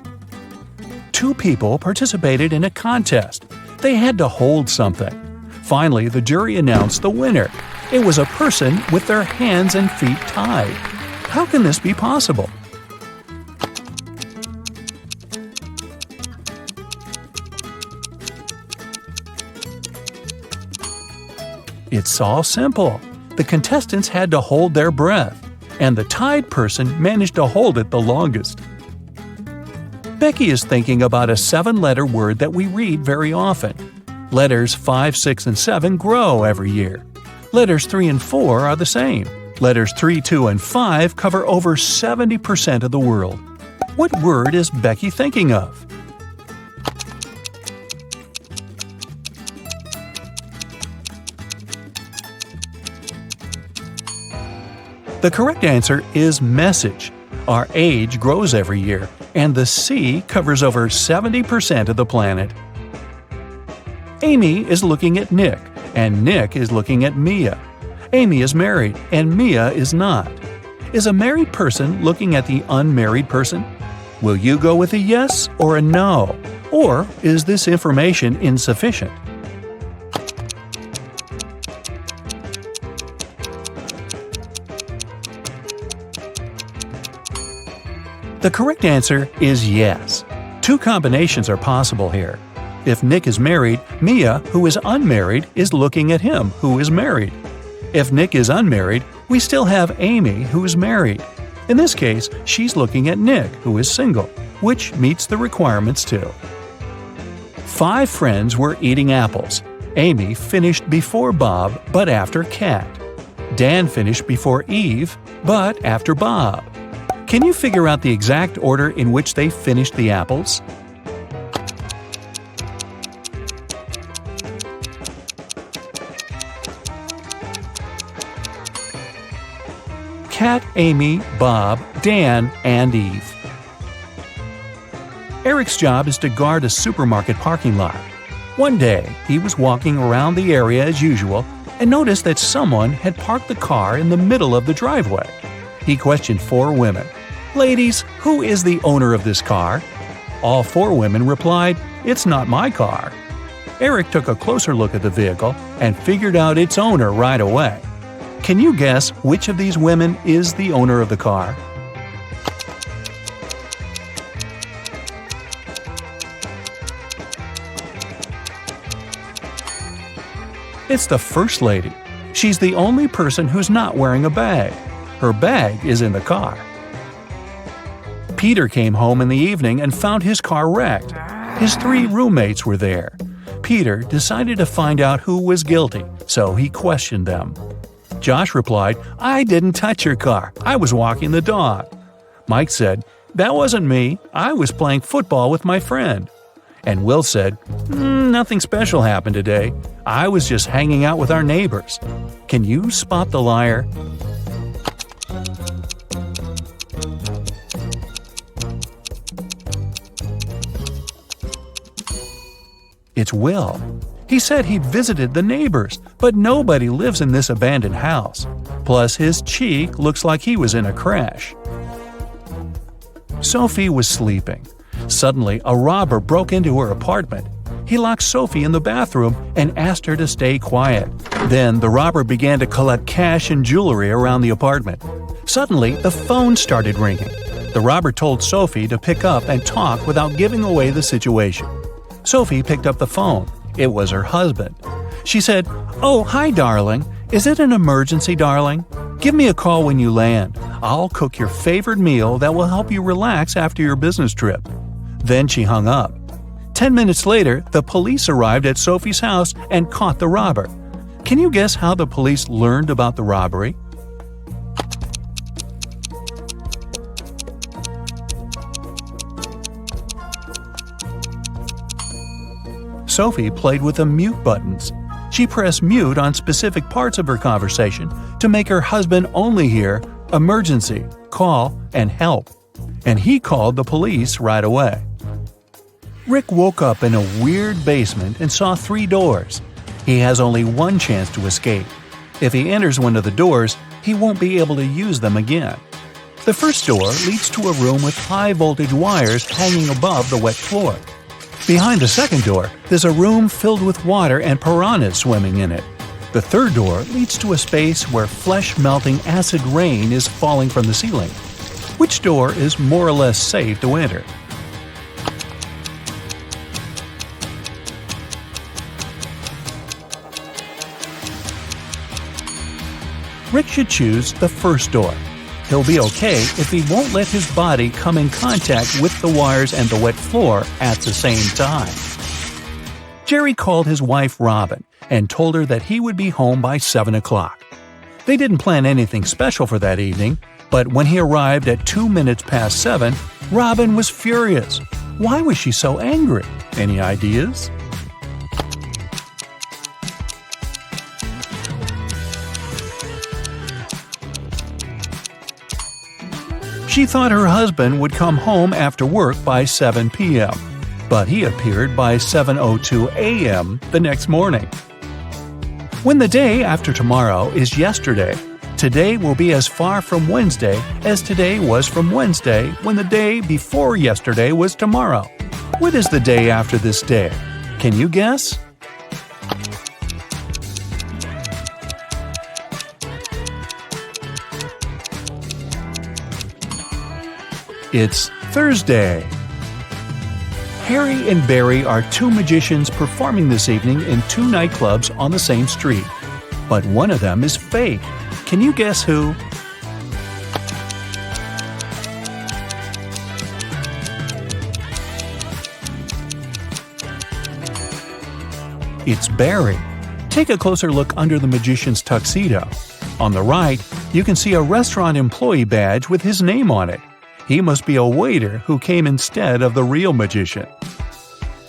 Two people participated in a contest. They had to hold something. Finally, the jury announced the winner. It was a person with their hands and feet tied. How can this be possible? It's all simple. The contestants had to hold their breath, and the tied person managed to hold it the longest. Becky is thinking about a 7-letter word that we read very often. Letters 5, 6, and 7 grow every year. Letters 3 and 4 are the same. Letters 3, 2, and 5 cover over 70% of the world. What word is Becky thinking of? The correct answer is message. Our age grows every year, and the sea covers over 70% of the planet. Amy is looking at Nick, and Nick is looking at Mia. Amy is married, and Mia is not. Is a married person looking at the unmarried person? Will you go with a yes or a no? Or is this information insufficient? The correct answer is yes. Two combinations are possible here. If Nick is married, Mia, who is unmarried, is looking at him, who is married. If Nick is unmarried, we still have Amy, who is married. In this case, she's looking at Nick, who is single, which meets the requirements too. 5 friends were eating apples. Amy finished before Bob, but after Kat. Dan finished before Eve, but after Bob. Can you figure out the exact order in which they finished the apples? Kat, Amy, Bob, Dan, and Eve. Eric's job is to guard a supermarket parking lot. One day, he was walking around the area as usual and noticed that someone had parked the car in the middle of the driveway. He questioned 4 women. "Ladies, who is the owner of this car?" All 4 women replied, "It's not my car." Eric took a closer look at the vehicle and figured out its owner right away. Can you guess which of these women is the owner of the car? It's the First Lady. She's the only person who's not wearing a bag. Her bag is in the car. Peter came home in the evening and found his car wrecked. His 3 roommates were there. Peter decided to find out who was guilty, so he questioned them. Josh replied, "I didn't touch your car. I was walking the dog." Mike said, "That wasn't me. I was playing football with my friend." And Will said, "Nothing special happened today. I was just hanging out with our neighbors." Can you spot the liar? It's Will. He said he'd visited the neighbors, but nobody lives in this abandoned house. Plus, his cheek looks like he was in a crash. Sophie was sleeping. Suddenly, a robber broke into her apartment. He locked Sophie in the bathroom and asked her to stay quiet. Then, the robber began to collect cash and jewelry around the apartment. Suddenly, the phone started ringing. The robber told Sophie to pick up and talk without giving away the situation. Sophie picked up the phone. It was her husband. She said, "Oh, hi, darling. Is it an emergency, darling? Give me a call when you land. I'll cook your favorite meal that will help you relax after your business trip." Then she hung up. 10 minutes later, the police arrived at Sophie's house and caught the robber. Can you guess how the police learned about the robbery? Sophie played with the mute buttons. She pressed mute on specific parts of her conversation to make her husband only hear emergency, call, and help. And he called the police right away. Rick woke up in a weird basement and saw 3 doors. He has only one chance to escape. If he enters one of the doors, he won't be able to use them again. The first door leads to a room with high-voltage wires hanging above the wet floor. Behind the second door, there's a room filled with water and piranhas swimming in it. The third door leads to a space where flesh-melting acid rain is falling from the ceiling. Which door is more or less safe to enter? Rick should choose the first door. He'll be okay if he won't let his body come in contact with the wires and the wet floor at the same time. Jerry called his wife Robin and told her that he would be home by 7 o'clock. They didn't plan anything special for that evening, but when he arrived at 2 minutes past 7, Robin was furious. Why was she so angry? Any ideas? She thought her husband would come home after work by 7 p.m., but he appeared by 7:02 a.m. the next morning. When the day after tomorrow is yesterday, today will be as far from Wednesday as today was from Wednesday when the day before yesterday was tomorrow. What is the day after this day? Can you guess? It's Thursday. Harry and Barry are 2 magicians performing this evening in 2 nightclubs on the same street. But one of them is fake. Can you guess who? It's Barry. Take a closer look under the magician's tuxedo. On the right, you can see a restaurant employee badge with his name on it. He must be a waiter who came instead of the real magician.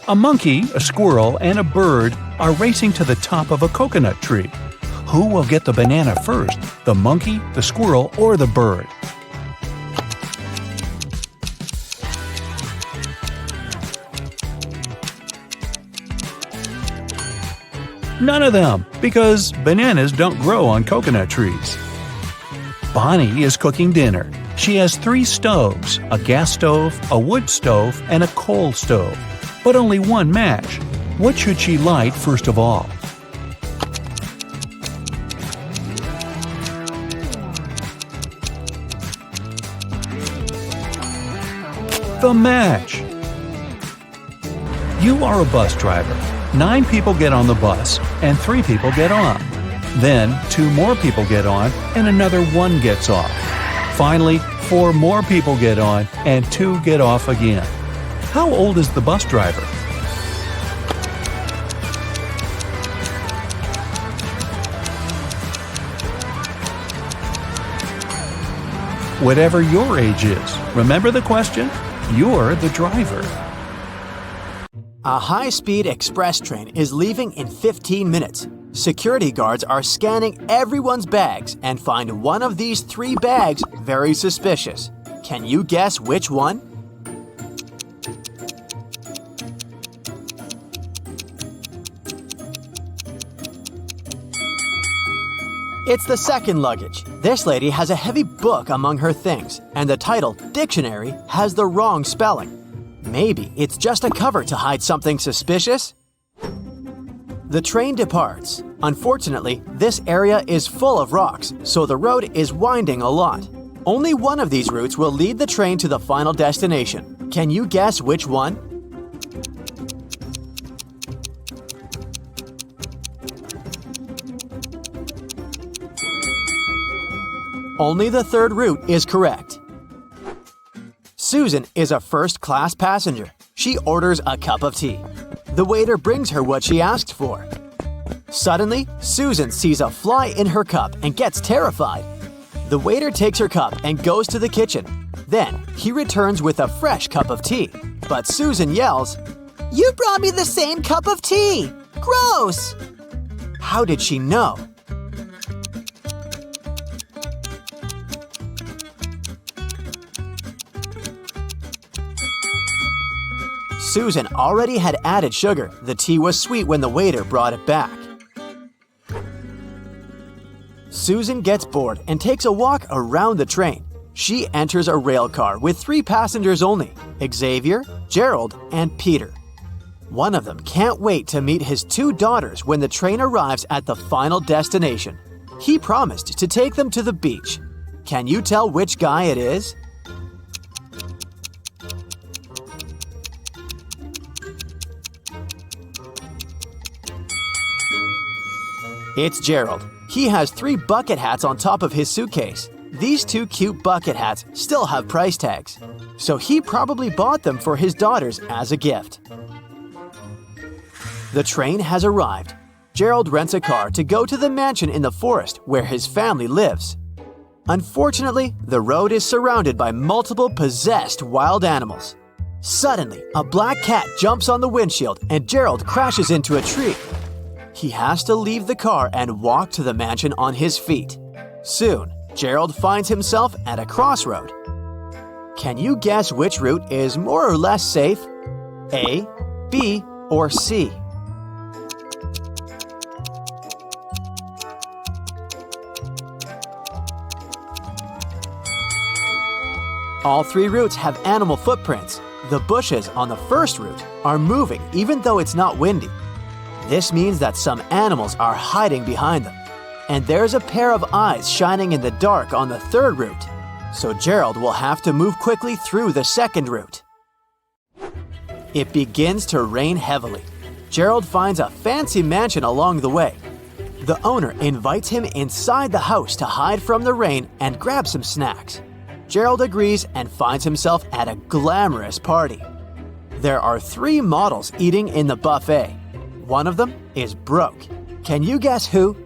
A monkey, a squirrel, and a bird are racing to the top of a coconut tree. Who will get the banana first, the monkey, the squirrel, or the bird? None of them, because bananas don't grow on coconut trees. Bonnie is cooking dinner. She has 3 stoves, a gas stove, a wood stove, and a coal stove, but only one match. What should she light first of all? The match! You are a bus driver. 9 people get on the bus, and 3 people get on. Then 2 more people get on, and another 1 gets off. Finally, 4 more people get on, and 2 get off again. How old is the bus driver? Whatever your age is, remember the question? You're the driver. A high-speed express train is leaving in 15 minutes. Security guards are scanning everyone's bags and find one of these 3 bags very suspicious. Can you guess which one? It's the second luggage. This lady has a heavy book among her things, and the title, Dictionary, has the wrong spelling. Maybe it's just a cover to hide something suspicious? The train departs. Unfortunately, this area is full of rocks, so the road is winding a lot. Only one of these routes will lead the train to the final destination. Can you guess which one? Only the third route is correct. Susan is a first-class passenger. She orders a cup of tea. The waiter brings her what she asked for. Suddenly, Susan sees a fly in her cup and gets terrified. The waiter takes her cup and goes to the kitchen. Then, he returns with a fresh cup of tea. But Susan yells, "You brought me the same cup of tea! Gross!" How did she know? Susan already had added sugar. The tea was sweet when the waiter brought it back. Susan gets bored and takes a walk around the train. She enters a rail car with 3 passengers only: Xavier, Gerald, and Peter. One of them can't wait to meet his 2 daughters when the train arrives at the final destination. He promised to take them to the beach. Can you tell which guy it is? It's Gerald. He has 3 bucket hats on top of his suitcase. These 2 cute bucket hats still have price tags, so he probably bought them for his daughters as a gift. The train has arrived. Gerald rents a car to go to the mansion in the forest where his family lives. Unfortunately, the road is surrounded by multiple possessed wild animals. Suddenly, a black cat jumps on the windshield and Gerald crashes into a tree. He has to leave the car and walk to the mansion on his feet. Soon, Gerald finds himself at a crossroad. Can you guess which route is more or less safe? A, B, or C? All 3 routes have animal footprints. The bushes on the first route are moving even though it's not windy. This means that some animals are hiding behind them. And there's a pair of eyes shining in the dark on the third route. So Gerald will have to move quickly through the second route. It begins to rain heavily. Gerald finds a fancy mansion along the way. The owner invites him inside the house to hide from the rain and grab some snacks. Gerald agrees and finds himself at a glamorous party. There are 3 models eating in the buffet. One of them is broke. Can you guess who?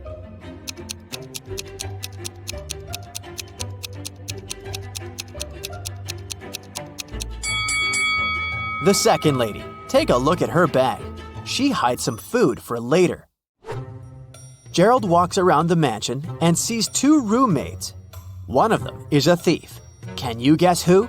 The second lady. Take a look at her bag. She hides some food for later. Gerald walks around the mansion and sees 2 roommates. One of them is a thief. Can you guess who?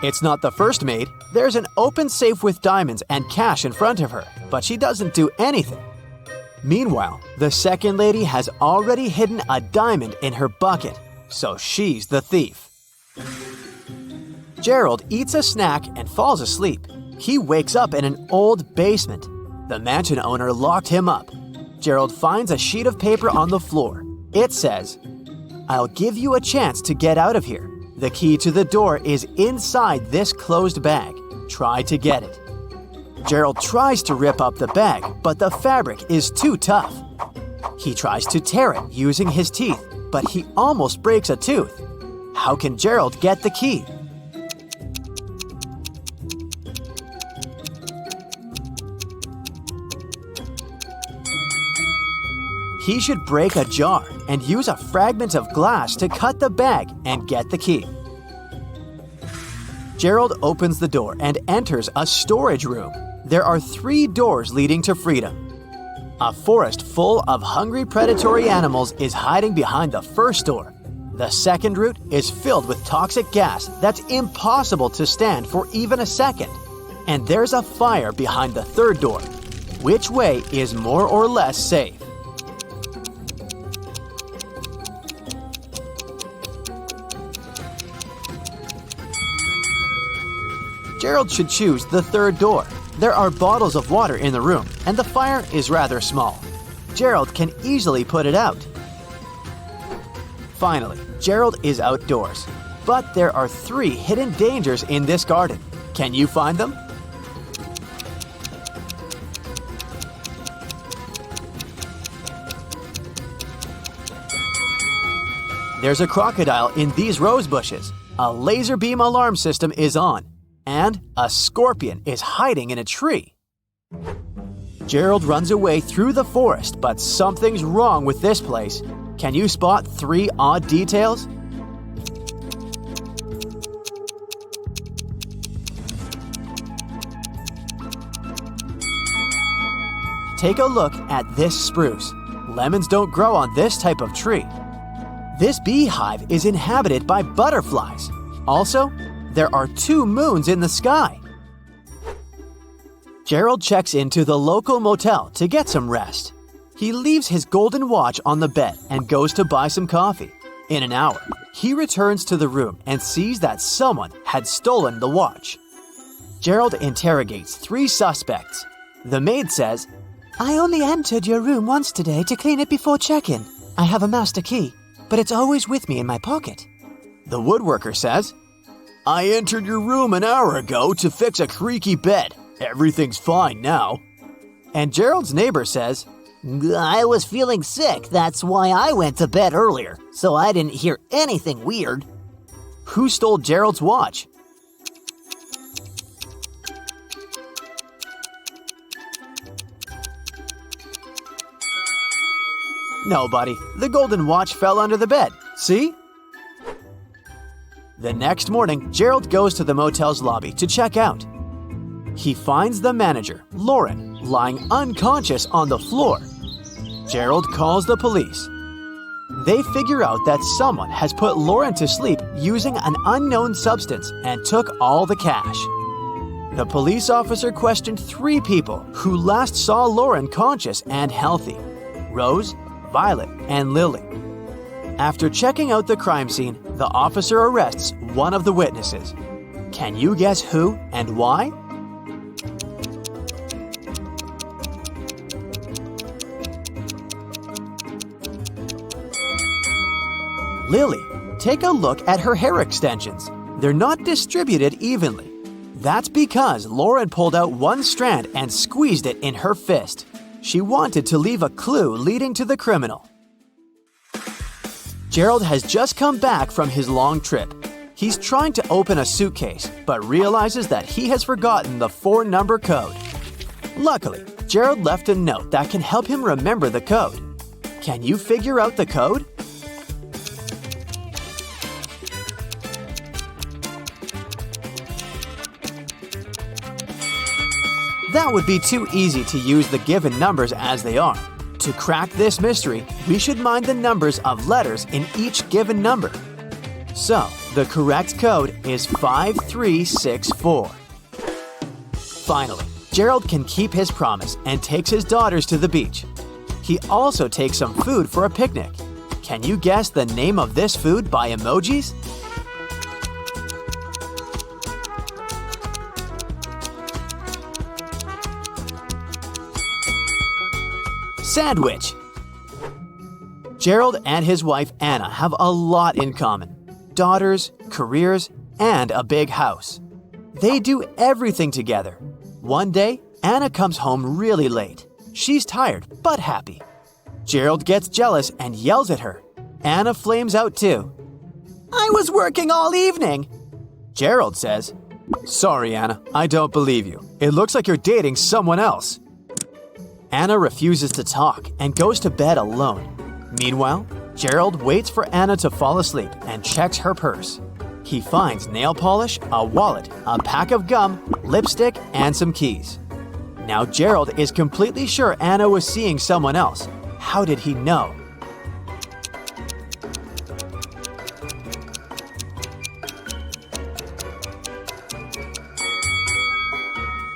It's not the first maid. There's an open safe with diamonds and cash in front of her, but she doesn't do anything. Meanwhile, the second lady has already hidden a diamond in her bucket, so she's the thief. Gerald eats a snack and falls asleep. He wakes up in an old basement. The mansion owner locked him up. Gerald finds a sheet of paper on the floor. It says, "I'll give you a chance to get out of here. The key to the door is inside this closed bag. Try to get it." Gerald tries to rip up the bag, but the fabric is too tough. He tries to tear it using his teeth, but he almost breaks a tooth. How can Gerald get the key? He should break a jar and use a fragment of glass to cut the bag and get the key. Gerald opens the door and enters a storage room. There are 3 doors leading to freedom. A forest full of hungry predatory animals is hiding behind the first door. The second route is filled with toxic gas that's impossible to stand for even a second. And there's a fire behind the third door. Which way is more or less safe? Gerald should choose the third door. There are bottles of water in the room, and the fire is rather small. Gerald can easily put it out. Finally, Gerald is outdoors. But there are 3 hidden dangers in this garden. Can you find them? There's a crocodile in these rose bushes. A laser beam alarm system is on. And a scorpion is hiding in a tree. Gerald runs away through the forest, but something's wrong with this place. Can you spot 3 odd details? take a look at this spruce. Lemons don't grow on this type of tree. This beehive is inhabited by butterflies. Also, there are 2 moons in the sky. Gerald checks into the local motel to get some rest. He leaves his golden watch on the bed and goes to buy some coffee. In an hour, he returns to the room and sees that someone had stolen the watch. Gerald interrogates 3 suspects. The maid says, I only entered your room once today to clean it before check-in. I have a master key, but it's always with me in my pocket. The woodworker says, I entered your room an hour ago to fix a creaky bed. Everything's fine now. And Gerald's neighbor says, I was feeling sick, that's why I went to bed earlier, so I didn't hear anything weird. Who stole Gerald's watch? Nobody. The golden watch fell under the bed. See? The next morning, Gerald goes to the motel's lobby to check out. He finds the manager, Lauren, lying unconscious on the floor. Gerald calls the police. They figure out that someone has put Lauren to sleep using an unknown substance and took all the cash. The police officer questioned 3 people who last saw Lauren conscious and healthy: Rose, Violet, and Lily. After checking out the crime scene, the officer arrests one of the witnesses. Can you guess who and why? Lily. Take a look at her hair extensions. They're not distributed evenly. That's because Lauren pulled out one strand and squeezed it in her fist. She wanted to leave a clue leading to the criminal. Gerald has just come back from his long trip. He's trying to open a suitcase, but realizes that he has forgotten the 4-number code. Luckily, Gerald left a note that can help him remember the code. Can you figure out the code? That would be too easy to use the given numbers as they are. To crack this mystery, we should mind the numbers of letters in each given number. So, the correct code is 5364. Finally, Gerald can keep his promise and takes his daughters to the beach. He also takes some food for a picnic. Can you guess the name of this food by emojis? Sandwich. Gerald and his wife Anna have a lot in common: daughters, careers, and a big house. They do everything together. One day, Anna comes home really late. She's tired but happy. Gerald gets jealous and yells at her. Anna flames out too. I was working all evening. Gerald says, Sorry, Anna, I don't believe you. It looks like you're dating someone else. Anna refuses to talk and goes to bed alone. Meanwhile, Gerald waits for Anna to fall asleep and checks her purse. He finds nail polish, a wallet, a pack of gum, lipstick, and some keys. Now Gerald is completely sure Anna was seeing someone else. How did he know?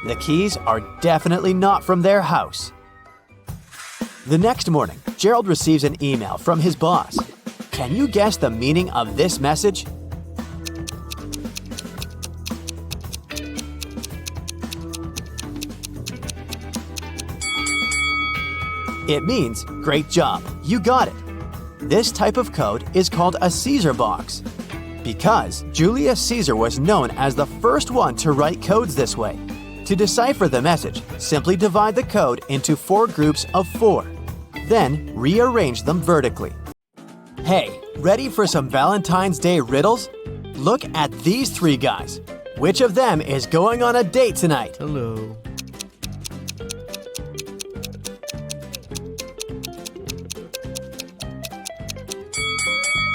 The keys are definitely not from their house. The next morning, Gerald receives an email from his boss. Can you guess the meaning of this message? It means, great job, you got it. This type of code is called a Caesar box. Because Julius Caesar was known as the first one to write codes this way. To decipher the message, simply divide the code into 4 groups of 4. Then rearrange them vertically. Hey, ready for some Valentine's Day riddles? Look at these 3 guys. Which of them is going on a date tonight? Hello.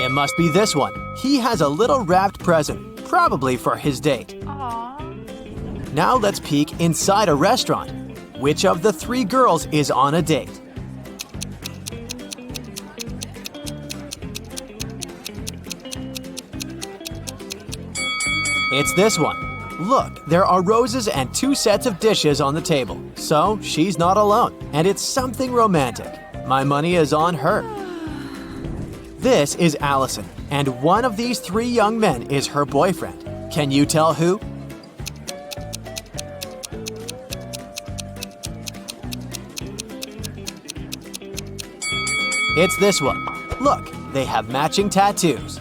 It must be this one. He has a little wrapped present, probably for his date. Aww. Now let's peek inside a restaurant. Which of the three girls is on a date? It's this one. Look, there are roses and 2 sets of dishes on the table. So she's not alone, and it's something romantic. My money is on her. This is Allison, and one of these 3 young men is her boyfriend. Can you tell who? It's this one. Look, they have matching tattoos.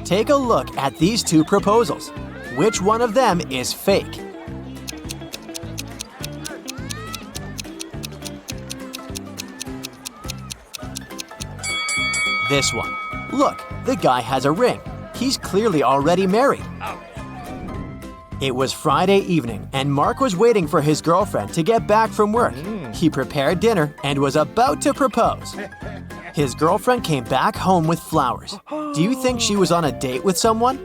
Take a look at these 2 proposals. Which one of them is fake? This one. Look, the guy has a ring. He's clearly already married. It was Friday evening, and Mark was waiting for his girlfriend to get back from work. He prepared dinner and was about to propose. His girlfriend came back home with flowers. Do you think she was on a date with someone?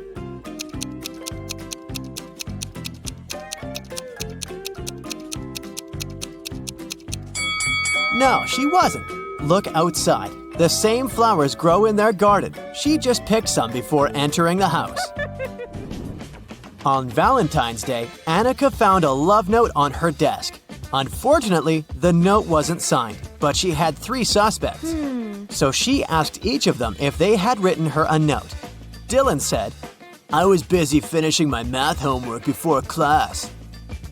No, she wasn't. Look outside. The same flowers grow in their garden. She just picked some before entering the house. On Valentine's Day, Annika found a love note on her desk. Unfortunately, the note wasn't signed, but she had 3 suspects. So she asked each of them if they had written her a note. Dylan said, "I was busy finishing my math homework before class."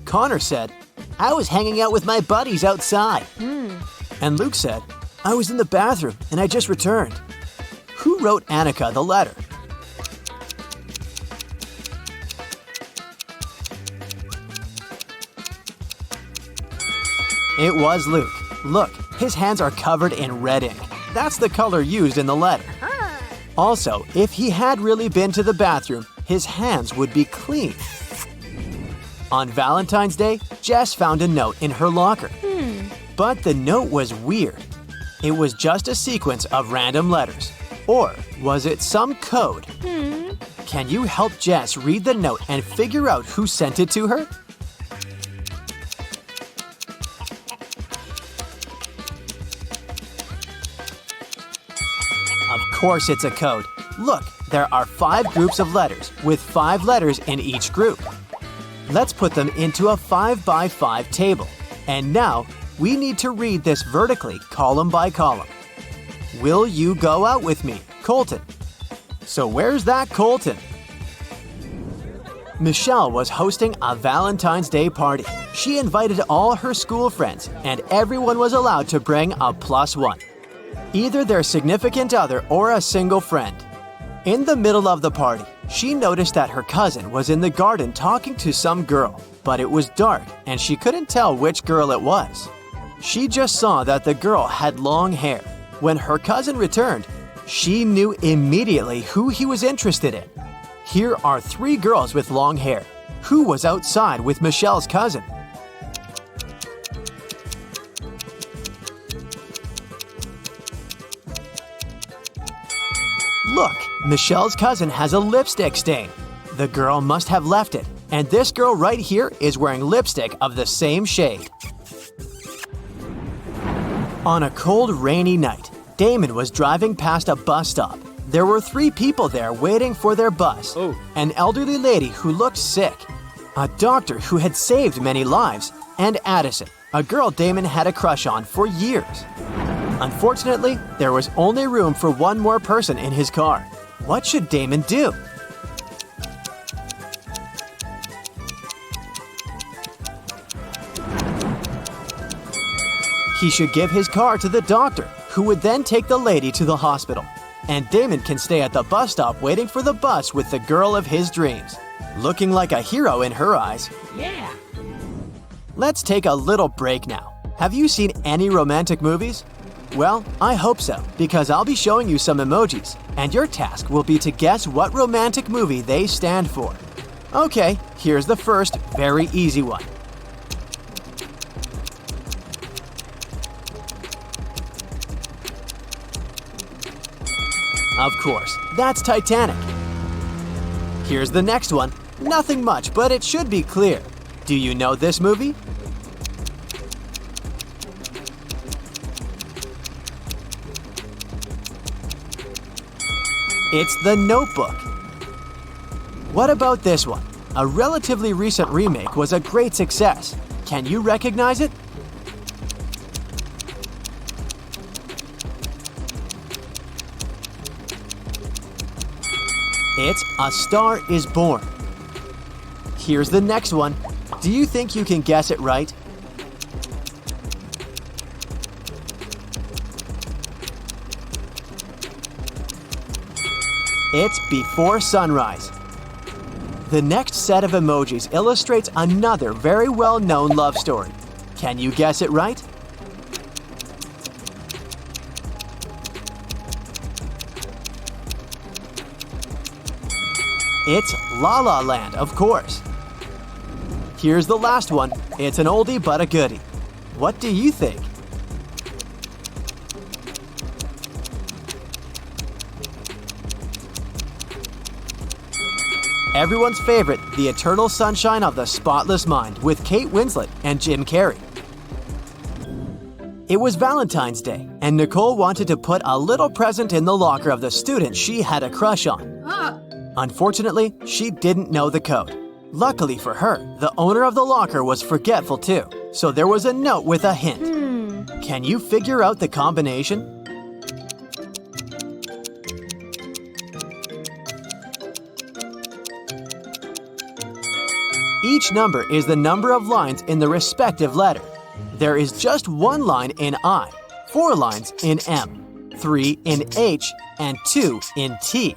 Connor said, "I was hanging out with my buddies outside." And Luke said, "I was in the bathroom and I just returned." Who wrote Annika the letter? It was Luke. Look, his hands are covered in red ink. That's the color used in the letter. Also, if he had really been to the bathroom, his hands would be clean. On Valentine's Day, Jess found a note in her locker. But the note was weird. It was just a sequence of random letters. Or was it some code? Can you help Jess read the note and figure out who sent it to her? Of course it's a code. Look, there are 5 groups of letters with 5 letters in each group. Let's put them into a 5x5 table. And now, we need to read this vertically, column by column. Will you go out with me, Colton? So where's that Colton? Michelle was hosting a Valentine's Day party. She invited all her school friends, and everyone was allowed to bring a +1. Either their significant other or a single friend. In the middle of the party, she noticed that her cousin was in the garden talking to some girl, but it was dark and she couldn't tell which girl it was. She just saw that the girl had long hair. When her cousin returned, she knew immediately who he was interested in. Here are 3 girls with long hair. Who was outside with Michelle's cousin? Look, Michelle's cousin has a lipstick stain. The girl must have left it, and this girl right here is wearing lipstick of the same shade. On a cold, rainy night, Damon was driving past a bus stop. There were 3 people there waiting for their bus. An elderly lady who looked sick, a doctor who had saved many lives, and Addison, a girl Damon had a crush on for years. Unfortunately, there was only room for 1 more person in his car. What should Damon do? He should give his car to the doctor, who would then take the lady to the hospital. And Damon can stay at the bus stop waiting for the bus with the girl of his dreams. Looking like a hero in her eyes. Yeah. Let's take a little break now. Have you seen any romantic movies? Well, I hope so, because I'll be showing you some emojis, and your task will be to guess what romantic movie they stand for. Okay, here's the first, very easy one. Of course, that's Titanic. Here's the next one. Nothing much, but it should be clear. Do you know this movie? It's The Notebook. What about this one? A relatively recent remake was a great success. Can you recognize it? It's A Star is Born. Here's the next one. Do you think you can guess it right? It's Before Sunrise. The next set of emojis illustrates another very well-known love story. Can you guess it right? It's La La Land, of course. Here's the last one. It's an oldie but a goodie. What do you think? Everyone's favorite, The Eternal Sunshine of the Spotless Mind with Kate Winslet and Jim Carrey. It was Valentine's Day, and Nicole wanted to put a little present in the locker of the student she had a crush on. Unfortunately, she didn't know the code. Luckily for her, the owner of the locker was forgetful too, so there was a note with a hint. Can you figure out the combination? Each number is the number of lines in the respective letter. There is just one line in I, 4 lines in M, 3 in H, and 2 in T.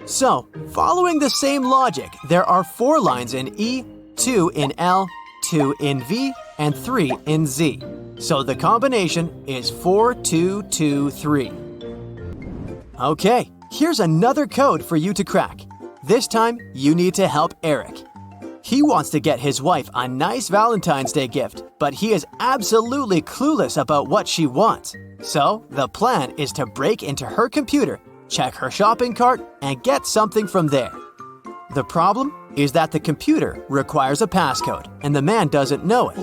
So, following the same logic, there are 4 lines in E, 2 in L, 2 in V, and 3 in Z. So the combination is 4, 2, 2, 3. Okay, here's another code for you to crack. This time, you need to help Eric. He wants to get his wife a nice Valentine's Day gift, but he is absolutely clueless about what she wants. So, the plan is to break into her computer, check her shopping cart, and get something from there. The problem is that the computer requires a passcode, and the man doesn't know it.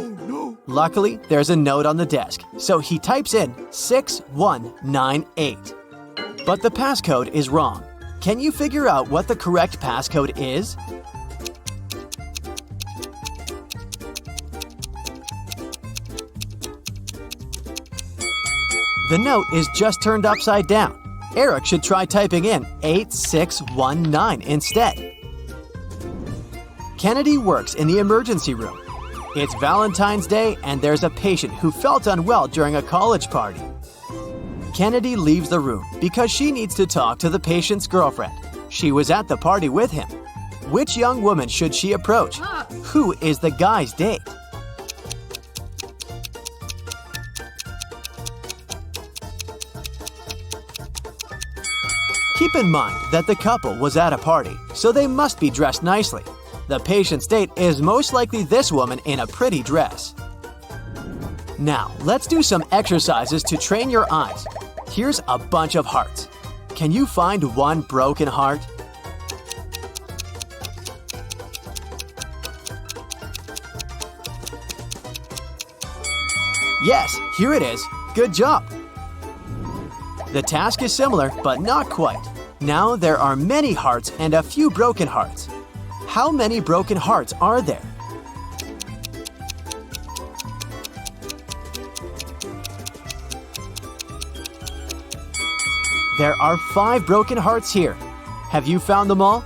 Luckily, there's a note on the desk, so he types in 6198. But the passcode is wrong. Can you figure out what the correct passcode is? The note is just turned upside down. Eric should try typing in 8619 instead. Kennedy works in the emergency room. It's Valentine's Day and there's a patient who felt unwell during a college party. Kennedy leaves the room because she needs to talk to the patient's girlfriend. She was at the party with him. Which young woman should she approach? Who is the guy's date? Keep in mind that the couple was at a party, so they must be dressed nicely. The patient's date is most likely this woman in a pretty dress. Now, let's do some exercises to train your eyes. Here's a bunch of hearts. Can you find one broken heart? Yes, here it is. Good job. The task is similar, but not quite. Now there are many hearts and a few broken hearts. How many broken hearts are there? There are 5 broken hearts here. Have you found them all?